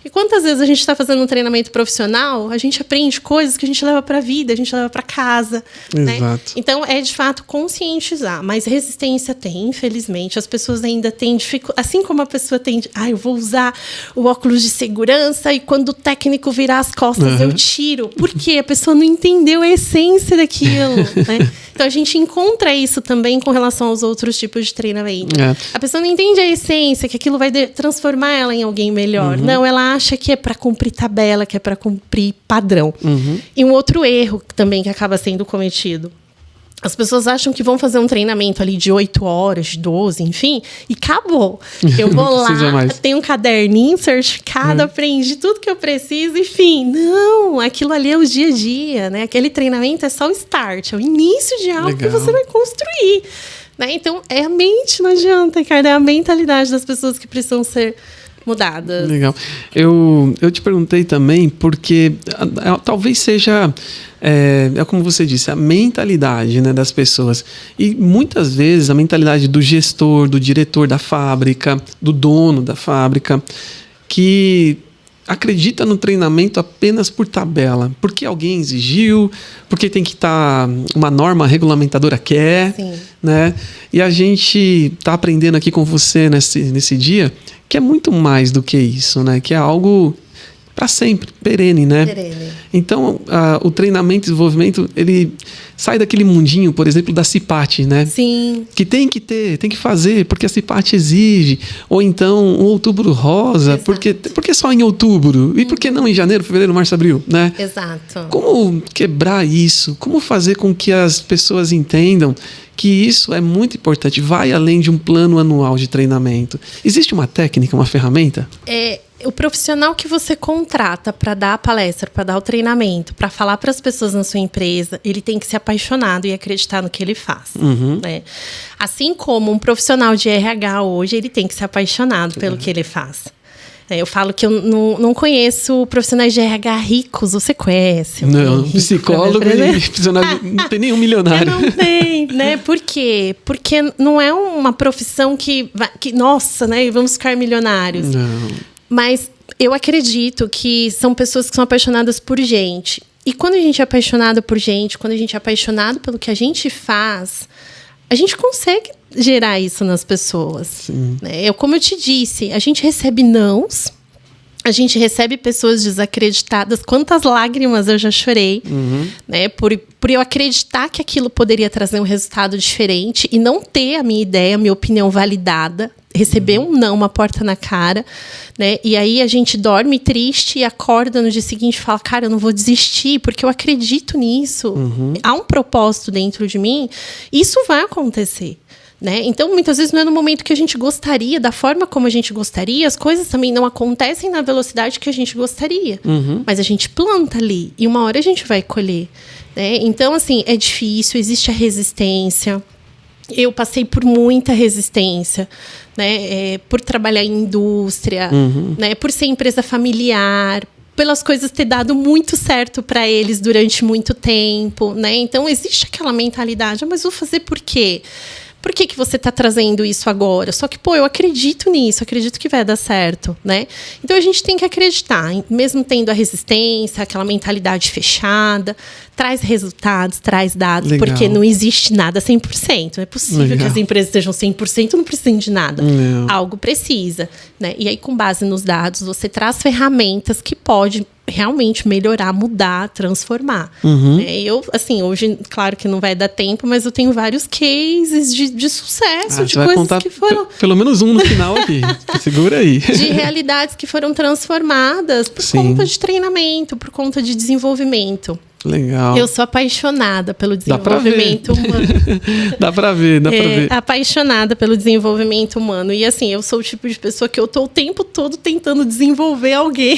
E quantas vezes a gente está fazendo um treinamento profissional, a gente aprende coisas que a gente leva para a vida, a gente leva para casa. Né? Então, é de fato conscientizar. Mas resistência tem, infelizmente. As pessoas ainda têm dificuldade. Assim como a pessoa tem... eu vou usar o óculos de segurança e quando o técnico virar as costas, eu tiro. Por quê? A pessoa não entendeu a essência daquilo. Né? Então, a gente encontra isso também com relação aos outros tipos de treinamento. A pessoa não entende a essência, que aquilo vai transformar ela em alguém melhor. Não, ela acha que é para cumprir tabela, que é para cumprir padrão. E um outro erro também que acaba sendo cometido. As pessoas acham que vão fazer um treinamento ali de 8 horas, de 12, enfim, e acabou. Eu vou lá, tenho um caderninho, certificado, aprendi tudo que eu preciso, enfim. Não, aquilo ali é o dia a dia, né? Aquele treinamento é só o start, é o início de algo que você vai construir. Né? Então, é a mente, não adianta, Ricardo, é a mentalidade das pessoas que precisam ser mudadas. Legal. Eu te perguntei também porque talvez seja, como você disse, a mentalidade, né, das pessoas. E muitas vezes a mentalidade do gestor, do diretor da fábrica, do dono da fábrica, que acredita no treinamento apenas por tabela, porque alguém exigiu, porque tem que estar uma norma regulamentadora quer, né? E a gente está aprendendo aqui com você nesse dia que é muito mais do que isso, né? Que é algo para sempre, perene, né? Então, o treinamento e desenvolvimento, ele sai daquele mundinho, por exemplo, da CIPAT, né? Que tem que ter, tem que fazer, porque a CIPAT exige. Ou então, um outubro rosa, porque só em outubro? E por que não em janeiro, fevereiro, março, abril, né? Como quebrar isso? Como fazer com que as pessoas entendam que isso é muito importante, vai além de um plano anual de treinamento. Existe uma técnica, uma ferramenta? O profissional que você contrata para dar a palestra, para dar o treinamento, para falar para as pessoas na sua empresa, ele tem que ser apaixonado e acreditar no que ele faz. Né? Assim como um profissional de RH hoje, ele tem que ser apaixonado pelo que ele faz. Eu falo que eu não conheço profissionais de RH ricos. Você conhece? Não, psicólogo e profissional não tem nenhum milionário. Não tem, né? Por quê? Porque não é uma profissão que nossa, né? Vamos ficar milionários. Não. Mas eu acredito que são pessoas que são apaixonadas por gente. E quando a gente é apaixonado por gente, quando a gente é apaixonado pelo que a gente faz, a gente consegue gerar isso nas pessoas. Né? Como eu te disse, a gente recebe nãos, a gente recebe pessoas desacreditadas. Quantas lágrimas eu já chorei, né? Por eu acreditar que aquilo poderia trazer um resultado diferente e não ter a minha ideia, a minha opinião validada. Receber um não, uma porta na cara, né? E aí a gente dorme triste e acorda no dia seguinte e fala, cara, eu não vou desistir, porque eu acredito nisso. Há um propósito dentro de mim. Isso vai acontecer. Né? Então, muitas vezes não é no momento que a gente gostaria, da forma como a gente gostaria, as coisas também não acontecem na velocidade que a gente gostaria. Mas a gente planta ali e uma hora a gente vai colher. Né? Então, assim, é difícil, existe a resistência. Eu passei por muita resistência, né? Por trabalhar em indústria, né? Por ser empresa familiar, pelas coisas ter dado muito certo para eles durante muito tempo, né? Então, existe aquela mentalidade, mas vou fazer por quê? Por que você está trazendo isso agora? Só que, eu acredito nisso, acredito que vai dar certo, né? Então, a gente tem que acreditar, mesmo tendo a resistência, aquela mentalidade fechada, traz resultados, traz dados, porque não existe nada 100%. Não é possível que as empresas estejam 100%, não precisem de nada. Algo precisa, né? E aí, com base nos dados, você traz ferramentas que pode realmente melhorar, mudar, transformar. Eu, assim, hoje, claro que não vai dar tempo, mas eu tenho vários cases de sucesso, de coisas que foram... Pelo menos um no final aqui. Segura aí. De realidades que foram transformadas por conta de treinamento, por conta de desenvolvimento. Legal. Eu sou apaixonada pelo desenvolvimento humano. Dá pra ver. Apaixonada pelo desenvolvimento humano. E assim, eu sou o tipo de pessoa que eu tô o tempo todo tentando desenvolver alguém.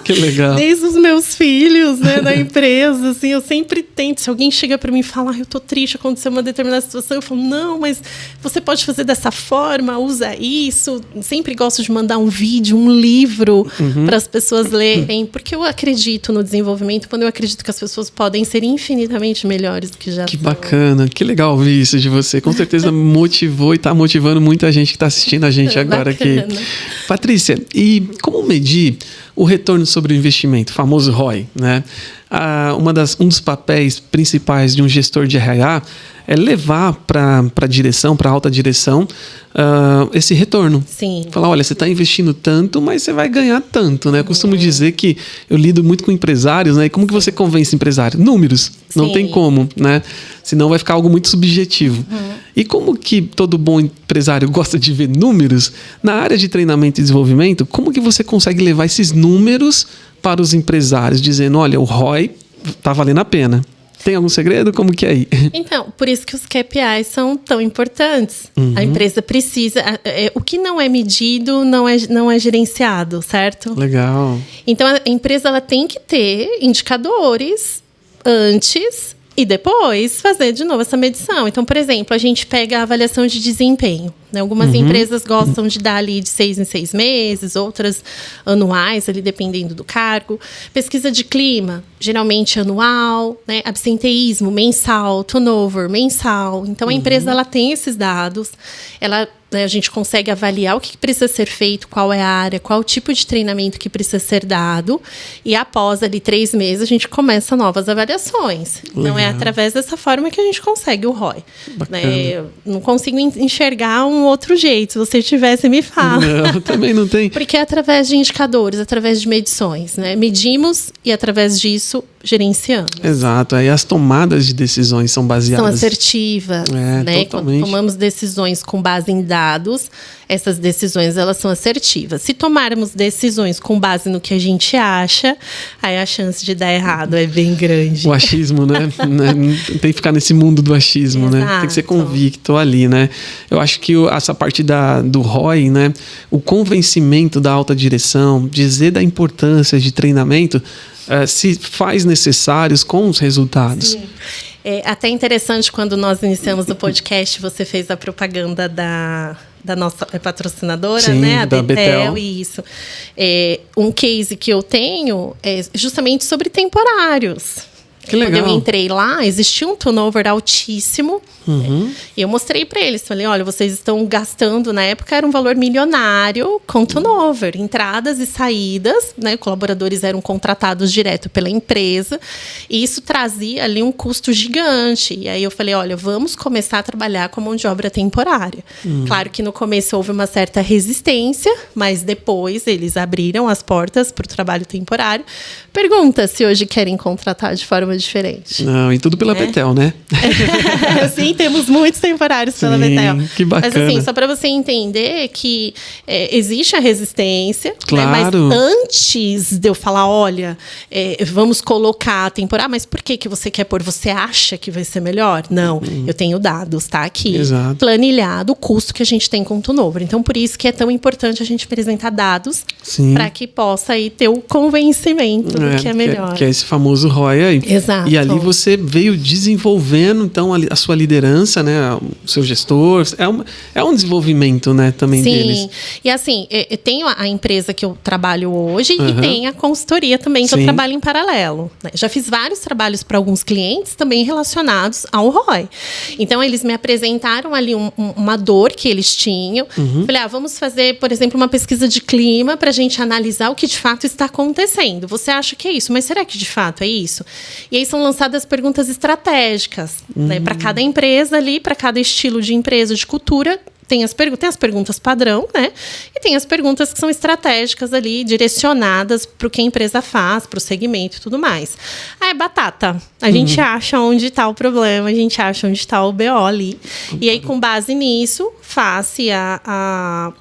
Que legal. Desde os meus filhos, né, da empresa, assim, eu sempre tento. Se alguém chega para mim e fala, eu tô triste, aconteceu uma determinada situação, eu falo, não, mas você pode fazer dessa forma, usa isso. Sempre gosto de mandar um vídeo, um livro para as pessoas lerem, porque eu acredito no desenvolvimento, quando eu acredito que as pessoas podem ser infinitamente melhores do que já são. Que bacana, que legal ouvir isso de você. Com certeza motivou e está motivando muita gente que está assistindo a gente agora aqui. Patrícia, e como medir o retorno sobre o investimento, o famoso ROI, né? Um dos papéis principais de um gestor de RH é levar para a direção, para a alta direção, esse retorno. Sim. Falar, olha, você está investindo tanto, mas você vai ganhar tanto, né? Eu costumo dizer que eu lido muito com empresários, né? E como que você convence empresário? Números. Não tem como, né? Senão vai ficar algo muito subjetivo. E como que todo bom empresário gosta de ver números, na área de treinamento e desenvolvimento, como que você consegue levar esses números para os empresários, dizendo, olha, o ROI está valendo a pena? Tem algum segredo? Como que é aí? Então, por isso que os KPIs são tão importantes. A empresa precisa... o que não é medido não é gerenciado, certo? Legal. Então, a empresa ela tem que ter indicadores antes e depois fazer de novo essa medição. Então, por exemplo, a gente pega a avaliação de desempenho. Né? Algumas empresas gostam de dar ali de 6 em 6 meses, outras anuais, ali dependendo do cargo. Pesquisa de clima, geralmente anual, né? Absenteísmo mensal, turnover mensal. Então, a empresa ela tem esses dados, a gente consegue avaliar o que precisa ser feito, qual é a área, qual o tipo de treinamento que precisa ser dado. E após ali 3 meses, a gente começa novas avaliações. Então, é através dessa forma que a gente consegue o ROI. Né? Eu não consigo enxergar um outro jeito. Se você tivesse, me fala. Não, também não tem. Porque é através de indicadores, através de medições. Né? Medimos e, através disso, gerenciamos. Exato. Aí as tomadas de decisões são baseadas... São assertivas. Né? Quando tomamos decisões com base em dados, essas decisões elas são assertivas. Se tomarmos decisões com base no que a gente acha, aí a chance de dar errado é bem grande. O achismo, né? Tem que ficar nesse mundo do achismo, né? Tem que ser convicto ali, né? Eu acho que essa parte do ROI, né? O convencimento da alta direção, dizer da importância de treinamento, se faz necessários com os resultados. Sim. É até interessante, quando nós iniciamos o podcast, você fez a propaganda da nossa patrocinadora, sim, né? A da Betel. Isso. Um case que eu tenho é justamente sobre temporários. Que legal. Quando eu entrei lá, existia um turnover altíssimo. E eu mostrei para eles, falei, olha, vocês estão gastando, na época era um valor milionário com turnover, entradas e saídas, né? Colaboradores eram contratados direto pela empresa, e isso trazia ali um custo gigante. E aí eu falei, olha, vamos começar a trabalhar com mão de obra temporária. Claro que no começo houve uma certa resistência, mas depois eles abriram as portas para o trabalho temporário. Pergunta se hoje querem contratar de forma diferente. Não, e tudo pela Betel, né? Sim, temos muitos temporários pela Betel. Que bacana. Mas assim, só para você entender que existe a resistência, claro. Né? Mas antes de eu falar, olha, vamos colocar temporário, mas por que você quer pôr? Você acha que vai ser melhor? Não, eu tenho dados, tá aqui. Exato. Planilhado o custo que a gente tem com o turnover. Então, por isso que é tão importante a gente apresentar dados para que possa aí ter o convencimento do que é melhor. Que é esse famoso ROI aí. Exato. E ali você veio desenvolvendo, então, a sua liderança, né? O seu gestor. É um desenvolvimento, né? Também deles. Sim. E assim, eu tenho a empresa que eu trabalho hoje e tem a consultoria também que eu trabalho em paralelo. Né? Já fiz vários trabalhos para alguns clientes também relacionados ao ROI. Então, eles me apresentaram ali uma dor que eles tinham. Falei, vamos fazer, por exemplo, uma pesquisa de clima para a gente analisar o que de fato está acontecendo. Você acha que é isso, mas será que de fato é isso? E aí são lançadas perguntas estratégicas, né, para cada empresa ali, para cada estilo de empresa, de cultura, Tem as perguntas padrão, né? E tem as perguntas que são estratégicas ali, direcionadas para o que a empresa faz, para o segmento e tudo mais. Aí é batata. A gente acha onde está o problema, a gente acha onde está o BO ali. E aí, com base nisso, faz-se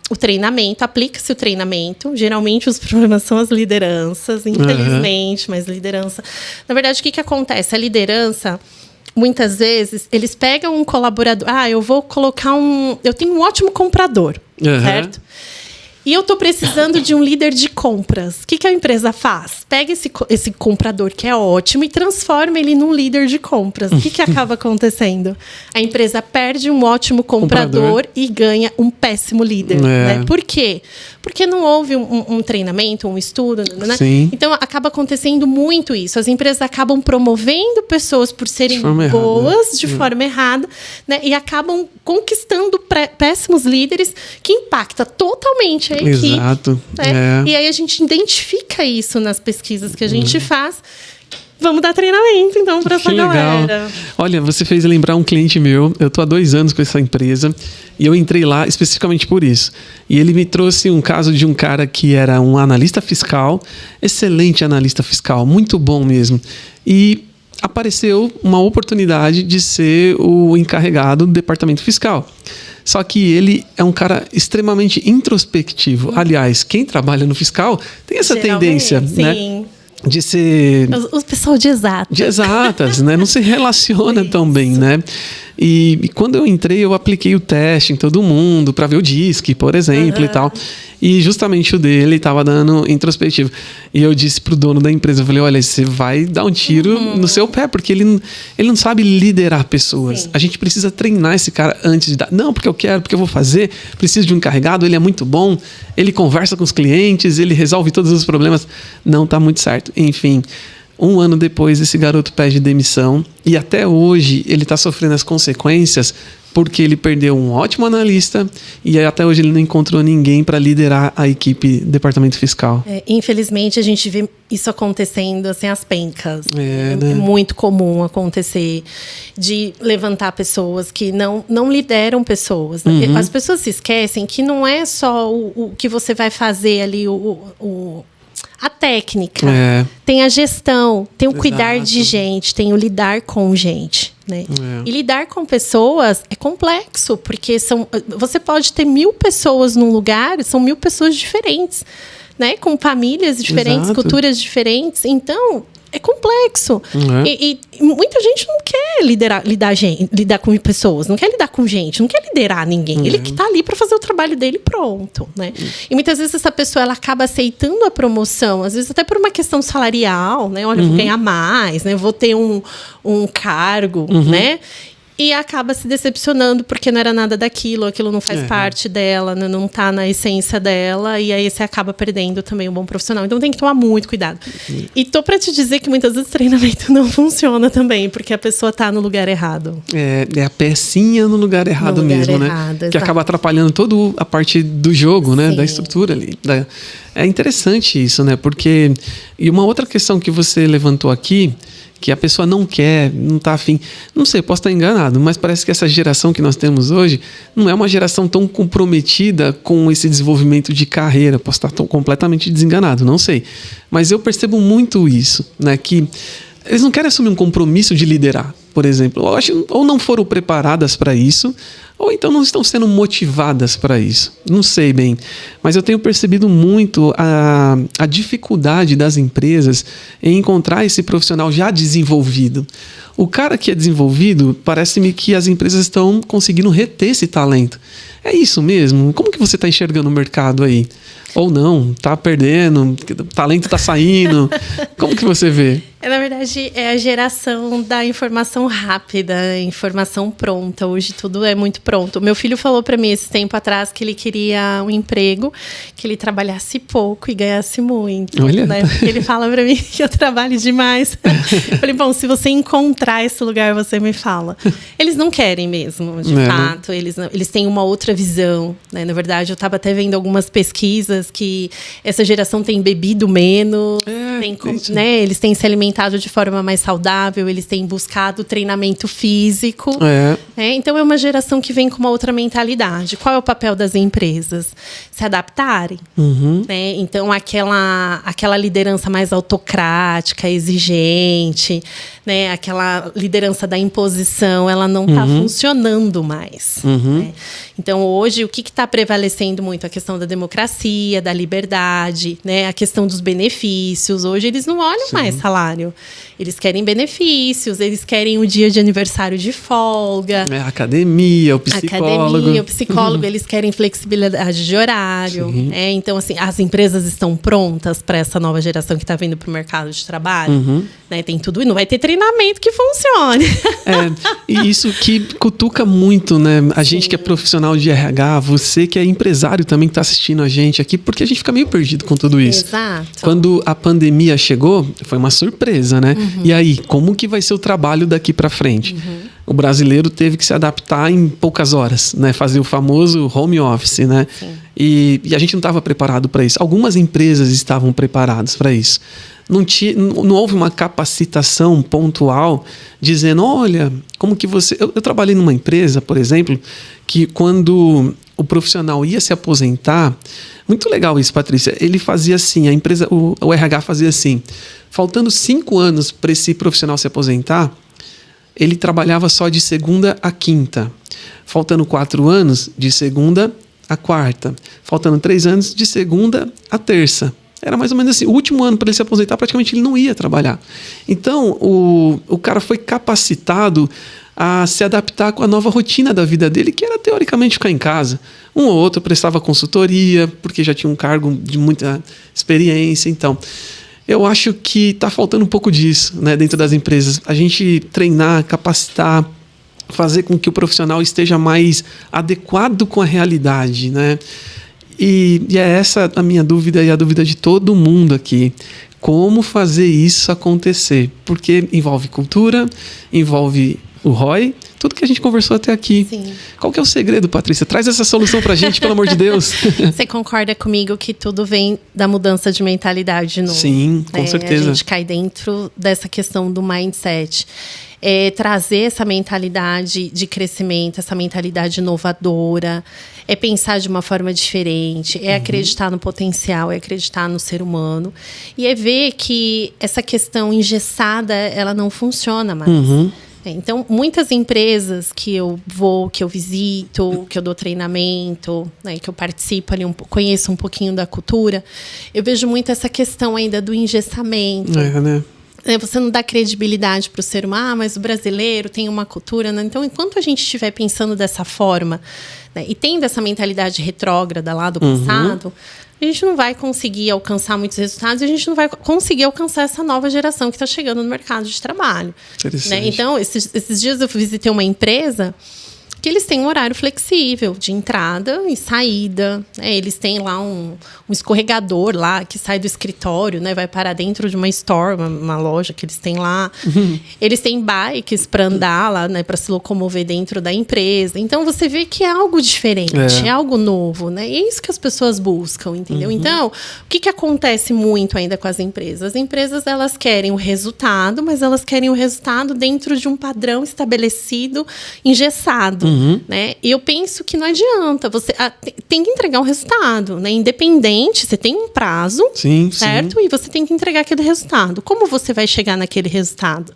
o treinamento, aplica-se o treinamento. Geralmente, os problemas são as lideranças, infelizmente, mas liderança... Na verdade, o que acontece? A liderança... Muitas vezes, eles pegam um colaborador... eu vou colocar eu tenho um ótimo comprador, certo? E eu estou precisando de um líder de compras. O que a empresa faz? Pega esse comprador que é ótimo e transforma ele num líder de compras. O que acaba acontecendo? A empresa perde um ótimo comprador e ganha um péssimo líder. Né? Por quê? Porque não houve um treinamento, um estudo. Né? Então, acaba acontecendo muito isso. As empresas acabam promovendo pessoas por serem boas de forma errada, né? E acabam conquistando péssimos líderes que impacta totalmente a equipe. Exato. Né? E aí a gente identifica isso nas pesquisas que a gente faz. Vamos dar treinamento, então, para essa galera. Legal. Olha, você fez lembrar um cliente meu. Eu estou há 2 anos com essa empresa e eu entrei lá especificamente por isso. E ele me trouxe um caso de um cara que era um analista fiscal, excelente analista fiscal, muito bom mesmo. E apareceu uma oportunidade de ser o encarregado do departamento fiscal. Só que ele é um cara extremamente introspectivo. Aliás, quem trabalha no fiscal tem essa tendência, né? De ser... O pessoal de exatas. De exatas, né? Não se relaciona tão bem, né? E quando eu entrei, eu apliquei o teste em todo mundo para ver o DISC, por exemplo, e tal. E justamente o dele estava dando introspectivo. E eu disse pro dono da empresa, eu falei, olha, você vai dar um tiro no seu pé, porque ele não sabe liderar pessoas. Sim. A gente precisa treinar esse cara antes de dar. Não, porque eu quero, porque eu vou fazer. Preciso de um encarregado, ele é muito bom. Ele conversa com os clientes, ele resolve todos os problemas. Não tá muito certo. Enfim... 1 ano depois, esse garoto pede demissão e até hoje ele está sofrendo as consequências porque ele perdeu um ótimo analista e até hoje ele não encontrou ninguém para liderar a equipe do departamento fiscal. Infelizmente, a gente vê isso acontecendo assim, às pencas. Né? É muito comum acontecer de levantar pessoas que não lideram pessoas. Né? As pessoas se esquecem que não é só o que você vai fazer ali, a técnica, tem a gestão, tem o cuidar de gente, tem o lidar com gente, né? E lidar com pessoas é complexo, porque você pode ter 1000 pessoas num lugar, são 1000 pessoas diferentes, né? Com famílias diferentes, culturas diferentes, então é complexo. E muita gente não quer lidar com pessoas, não quer lidar com gente, não quer liderar ninguém. Ele que está ali para fazer o trabalho dele, pronto, né? E muitas vezes essa pessoa ela acaba aceitando a promoção, às vezes até por uma questão salarial, né? Olha, eu vou ganhar mais, né? Vou ter um cargo, né? E acaba se decepcionando porque não era nada daquilo, aquilo não faz parte dela, não está na essência dela, e aí você acaba perdendo também um bom profissional. Então tem que tomar muito cuidado. E tô para te dizer que muitas vezes o treinamento não funciona também, porque a pessoa está no lugar errado. É a pecinha no lugar errado mesmo, né? Que acaba atrapalhando toda a parte do jogo, né? Da estrutura ali. É interessante isso, né? Porque... E uma outra questão que você levantou aqui, que a pessoa não quer, não está afim. Não sei, posso estar enganado, mas parece que essa geração que nós temos hoje não é uma geração tão comprometida com esse desenvolvimento de carreira. Posso estar completamente desenganado, não sei. Mas eu percebo muito isso, né? Que eles não querem assumir um compromisso de liderar, por exemplo. Ou não foram preparadas para isso, ou então não estão sendo motivadas para isso. Não sei bem. Mas eu tenho percebido muito a dificuldade das empresas em encontrar esse profissional já desenvolvido. O cara que é desenvolvido, parece-me que as empresas estão conseguindo reter esse talento. É isso mesmo? Como que você está enxergando o mercado aí? Ou não? Está perdendo? O talento está saindo? Como que você vê? Na verdade, é a geração da informação rápida, informação pronta. Hoje tudo é muito pronto. Meu filho falou para mim esse tempo atrás que ele queria um emprego, que ele trabalhasse pouco e ganhasse muito. Olha. Né? Porque ele fala para mim que eu trabalho demais. Eu falei, bom, se você encontrar esse lugar, você me fala. Eles não querem mesmo, de fato. Eles têm uma outra visão. Né? Na verdade, eu estava até vendo algumas pesquisas que essa geração tem bebido menos, né? Eles têm se alimentado de forma mais saudável, eles têm buscado treinamento físico, Então, é uma geração que vem com uma outra mentalidade. Qual é o papel das empresas? Se adaptarem. Né? Então, aquela liderança mais autocrática, exigente, né? Aquela liderança da imposição, ela não está funcionando mais. Né? Então, hoje, o que está prevalecendo muito? A questão da democracia, da liberdade, né? A questão dos benefícios. Hoje, eles não olham mais salário. Eles querem benefícios, eles querem o dia de aniversário de folga. A academia, o psicólogo. Eles querem flexibilidade de horário. Então, assim, as empresas estão prontas para essa nova geração que está vindo para o mercado de trabalho. Né? Tem tudo e não vai ter treinamento que funcione. E isso que cutuca muito, né? A gente que é profissional de RH, você que é empresário também que está assistindo a gente aqui, porque a gente fica meio perdido com tudo isso. Exato. Quando a pandemia chegou, foi uma surpresa, né? E aí, como que vai ser o trabalho daqui para frente? O brasileiro teve que se adaptar em poucas horas, né? Fazer o famoso home office, né? E a gente não estava preparado para isso. Algumas empresas estavam preparadas para isso. Não houve uma capacitação pontual dizendo, olha, como que você... Eu trabalhei numa empresa, por exemplo, que quando o profissional ia se aposentar... Muito legal isso, Patrícia. Ele fazia assim, a empresa, o RH fazia assim, faltando 5 anos para esse profissional se aposentar, ele trabalhava só de segunda a quinta. Faltando 4 anos, de segunda a quarta. Faltando 3 anos, de segunda a terça. Era mais ou menos assim. O último ano para ele se aposentar, praticamente ele não ia trabalhar. Então, o cara foi capacitado a se adaptar com a nova rotina da vida dele, que era teoricamente ficar em casa. Um ou outro prestava consultoria, porque já tinha um cargo de muita experiência. Então, eu acho que está faltando um pouco disso, né, dentro das empresas. A gente treinar, capacitar, fazer com que o profissional esteja mais adequado com a realidade, né? E é essa a minha dúvida e a dúvida de todo mundo aqui. Como fazer isso acontecer? Porque envolve cultura, envolve o ROI, tudo que a gente conversou até aqui. Sim. Qual que é o segredo, Patrícia? Traz essa solução pra gente, pelo amor de Deus. Você concorda comigo que tudo vem da mudança de mentalidade de novo? Sim, com certeza. A gente cai dentro dessa questão do mindset. Trazer essa mentalidade de crescimento, essa mentalidade inovadora, pensar de uma forma diferente, acreditar no potencial, acreditar no ser humano. E ver que essa questão engessada, ela não funciona mais. Então, muitas empresas que eu vou, que eu visito, que eu dou treinamento, né, que eu participo ali, conheço um pouquinho da cultura, eu vejo muito essa questão ainda do engessamento. Né? Você não dá credibilidade para o ser humano, mas o brasileiro tem uma cultura. Né? Então, enquanto a gente estiver pensando dessa forma, né, e tendo essa mentalidade retrógrada lá do passado, a gente não vai conseguir alcançar muitos resultados e a gente não vai conseguir alcançar essa nova geração que está chegando no mercado de trabalho. Né? Então, esses dias eu visitei uma empresa que eles têm um horário flexível de entrada e saída. Né? Eles têm lá um escorregador lá que sai do escritório, né? Vai parar dentro de uma store, uma loja que eles têm lá. Eles têm bikes para andar lá, né? Para se locomover dentro da empresa. Então, você vê que é algo diferente, é algo novo. Né? E é isso que as pessoas buscam, entendeu? Então, o que acontece muito ainda com as empresas? As empresas, elas querem o resultado, mas elas querem o resultado dentro de um padrão estabelecido, engessado. Né? E eu penso que não adianta. Você tem que entregar um resultado, né? Independente, você tem um prazo, certo? E você tem que entregar aquele resultado. Como você vai chegar naquele resultado?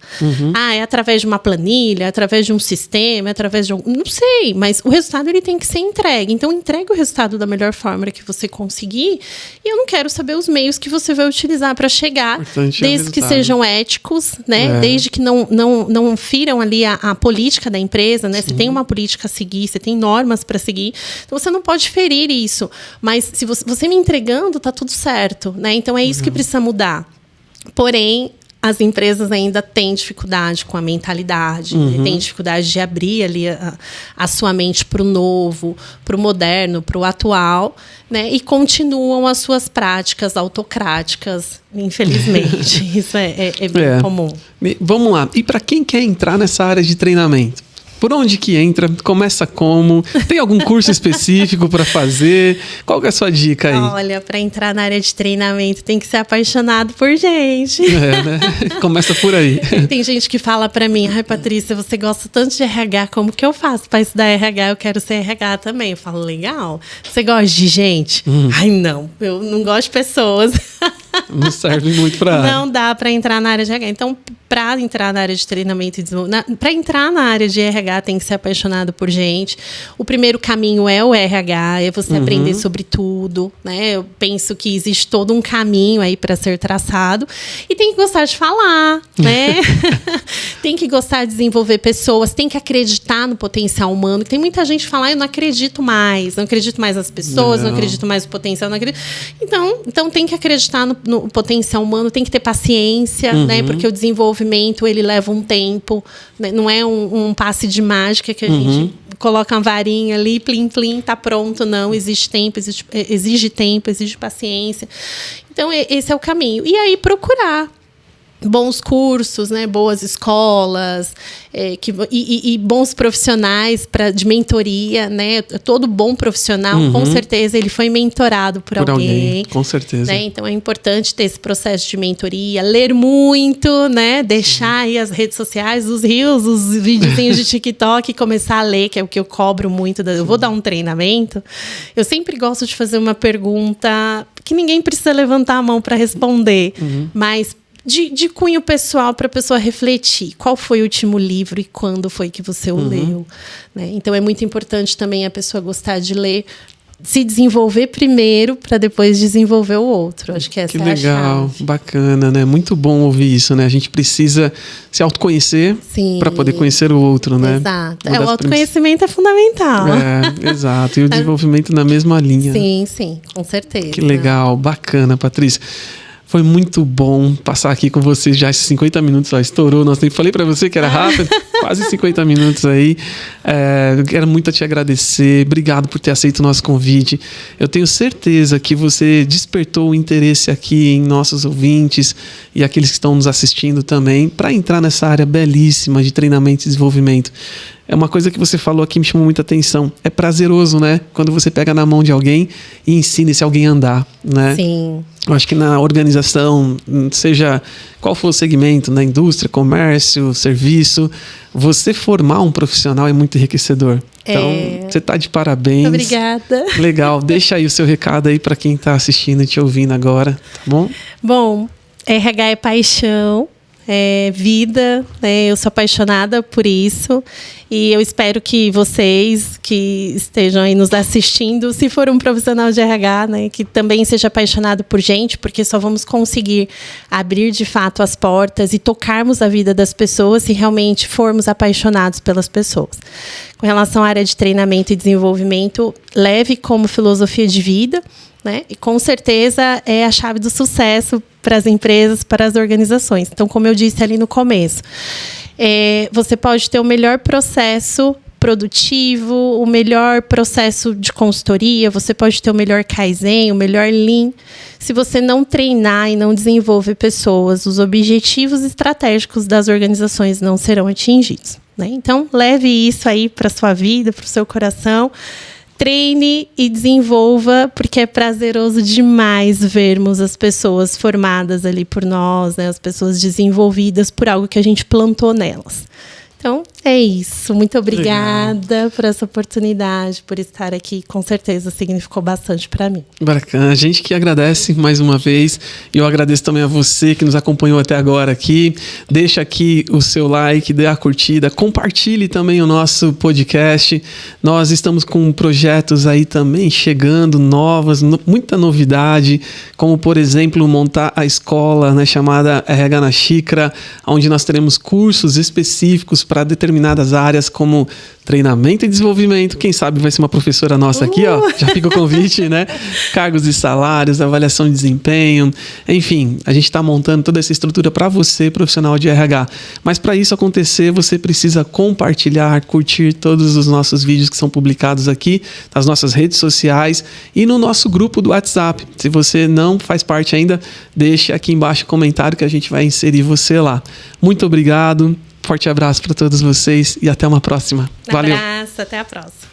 É através de uma planilha, através de um sistema, através de não sei, mas o resultado ele tem que ser entregue. Então, entregue o resultado da melhor forma que você conseguir. E eu não quero saber os meios que você vai utilizar para chegar, desde que sejam éticos, né? Desde que não firam ali a política da empresa, né? Você tem uma política a seguir, você tem normas para seguir, então você não pode ferir isso, mas se você me entregando, tá tudo certo, né? Então é isso que precisa mudar. Porém, as empresas ainda têm dificuldade com a mentalidade, né? Têm dificuldade de abrir ali a sua mente para o novo, para o moderno, para o atual, né? E continuam as suas práticas autocráticas, infelizmente. Isso é bem comum. Vamos lá. E para quem quer entrar nessa área de treinamento? Por onde que entra? Começa como? Tem algum curso específico para fazer? Qual que é a sua dica aí? Olha, para entrar na área de treinamento tem que ser apaixonado por gente. Né? Começa por aí. Tem gente que fala para mim, ai Patrícia, você gosta tanto de RH, como que eu faço para estudar RH? Eu quero ser RH também. Eu falo, legal. Você gosta de gente? Ai, não, eu não gosto de pessoas. Não serve muito para área. Não dá para entrar na área de RH. Então, para entrar na área de treinamento e desenvolvimento, para entrar na área de RH tem que ser apaixonado por gente. O primeiro caminho é o RH, é você aprender sobre tudo, né? Eu penso que existe todo um caminho aí para ser traçado e tem que gostar de falar, né? Tem que gostar de desenvolver pessoas, tem que acreditar no potencial humano. Tem muita gente que fala, eu não acredito mais nas pessoas, não acredito mais no potencial, não acredito. Então tem que acreditar no potencial humano, tem que ter paciência, né? Porque o desenvolvimento ele leva um tempo, né? Não é um passe de mágica que a gente coloca uma varinha ali, plim, plim, tá pronto. Não, exige tempo, exige paciência. Então, esse é o caminho. E aí, procurar bons cursos, né, boas escolas e bons profissionais de mentoria, né? Todo bom profissional, com certeza, ele foi mentorado por alguém. Com certeza. Né? Então, é importante ter esse processo de mentoria, ler muito, né? Deixar aí as redes sociais, os reels, os videozinhos de TikTok e começar a ler, que é o que eu cobro muito. Eu vou dar um treinamento, eu sempre gosto de fazer uma pergunta que ninguém precisa levantar a mão para responder, mas de cunho pessoal, para a pessoa refletir. Qual foi o último livro e quando foi que você o leu? Né? Então, é muito importante também a pessoa gostar de ler, se desenvolver primeiro, para depois desenvolver o outro. Acho que essa é a chave. Que legal, bacana, né? Muito bom ouvir isso, né? A gente precisa se autoconhecer para poder conhecer o outro, né? Exato. O autoconhecimento é fundamental. Exato. E o desenvolvimento na mesma linha. Sim, com certeza. Que legal, bacana, Patrícia. Foi muito bom passar aqui com vocês já esses 50 minutos, ó, estourou nosso tempo. Falei para você que era rápido, quase 50 minutos aí. Eu quero muito te agradecer, obrigado por ter aceito o nosso convite. Eu tenho certeza que você despertou o interesse aqui em nossos ouvintes e aqueles que estão nos assistindo também para entrar nessa área belíssima de treinamento e desenvolvimento. É uma coisa que você falou aqui, me chamou muita atenção. É prazeroso, né? Quando você pega na mão de alguém e ensina esse alguém a andar, né? Sim. Eu acho que na organização, seja qual for o segmento, na indústria, comércio, serviço, você formar um profissional é muito enriquecedor. Então, você está de parabéns. Obrigada. Legal. Deixa aí o seu recado aí para quem está assistindo e te ouvindo agora, tá bom? Bom, RH é paixão. Vida, né? Eu sou apaixonada por isso e eu espero que vocês que estejam aí nos assistindo, se for um profissional de RH, né, que também seja apaixonado por gente, porque só vamos conseguir abrir de fato as portas e tocarmos a vida das pessoas se realmente formos apaixonados pelas pessoas. Com relação à área de treinamento e desenvolvimento, leve como filosofia de vida, né? E com certeza é a chave do sucesso para as empresas, para as organizações. Então, como eu disse ali no começo, você pode ter o melhor processo produtivo, o melhor processo de consultoria, você pode ter o melhor Kaizen, o melhor Lean. Se você não treinar e não desenvolver pessoas, os objetivos estratégicos das organizações não serão atingidos, né? Então, leve isso aí para a sua vida, para o seu coração. Treine e desenvolva, porque é prazeroso demais vermos as pessoas formadas ali por nós, né? As pessoas desenvolvidas por algo que a gente plantou nelas. Então, é isso. Muito obrigada por essa oportunidade, por estar aqui. Com certeza significou bastante para mim. Bacana. A gente que agradece mais uma vez. E eu agradeço também a você que nos acompanhou até agora aqui. Deixa aqui o seu like, dê a curtida. Compartilhe também o nosso podcast. Nós estamos com projetos aí também chegando, novas, muita novidade. Como, por exemplo, montar a escola, né, chamada RH na Xícara, onde nós teremos cursos específicos para determinadas áreas como treinamento e desenvolvimento. Quem sabe vai ser uma professora nossa aqui, ó. Já fica o convite, né? Cargos e salários, avaliação de desempenho. Enfim, a gente está montando toda essa estrutura para você, profissional de RH. Mas para isso acontecer, você precisa compartilhar, curtir todos os nossos vídeos que são publicados aqui nas nossas redes sociais e no nosso grupo do WhatsApp. Se você não faz parte ainda, deixe aqui embaixo o comentário que a gente vai inserir você lá. Muito obrigado. Forte abraço para todos vocês e até uma próxima. Valeu. Abraço, até a próxima.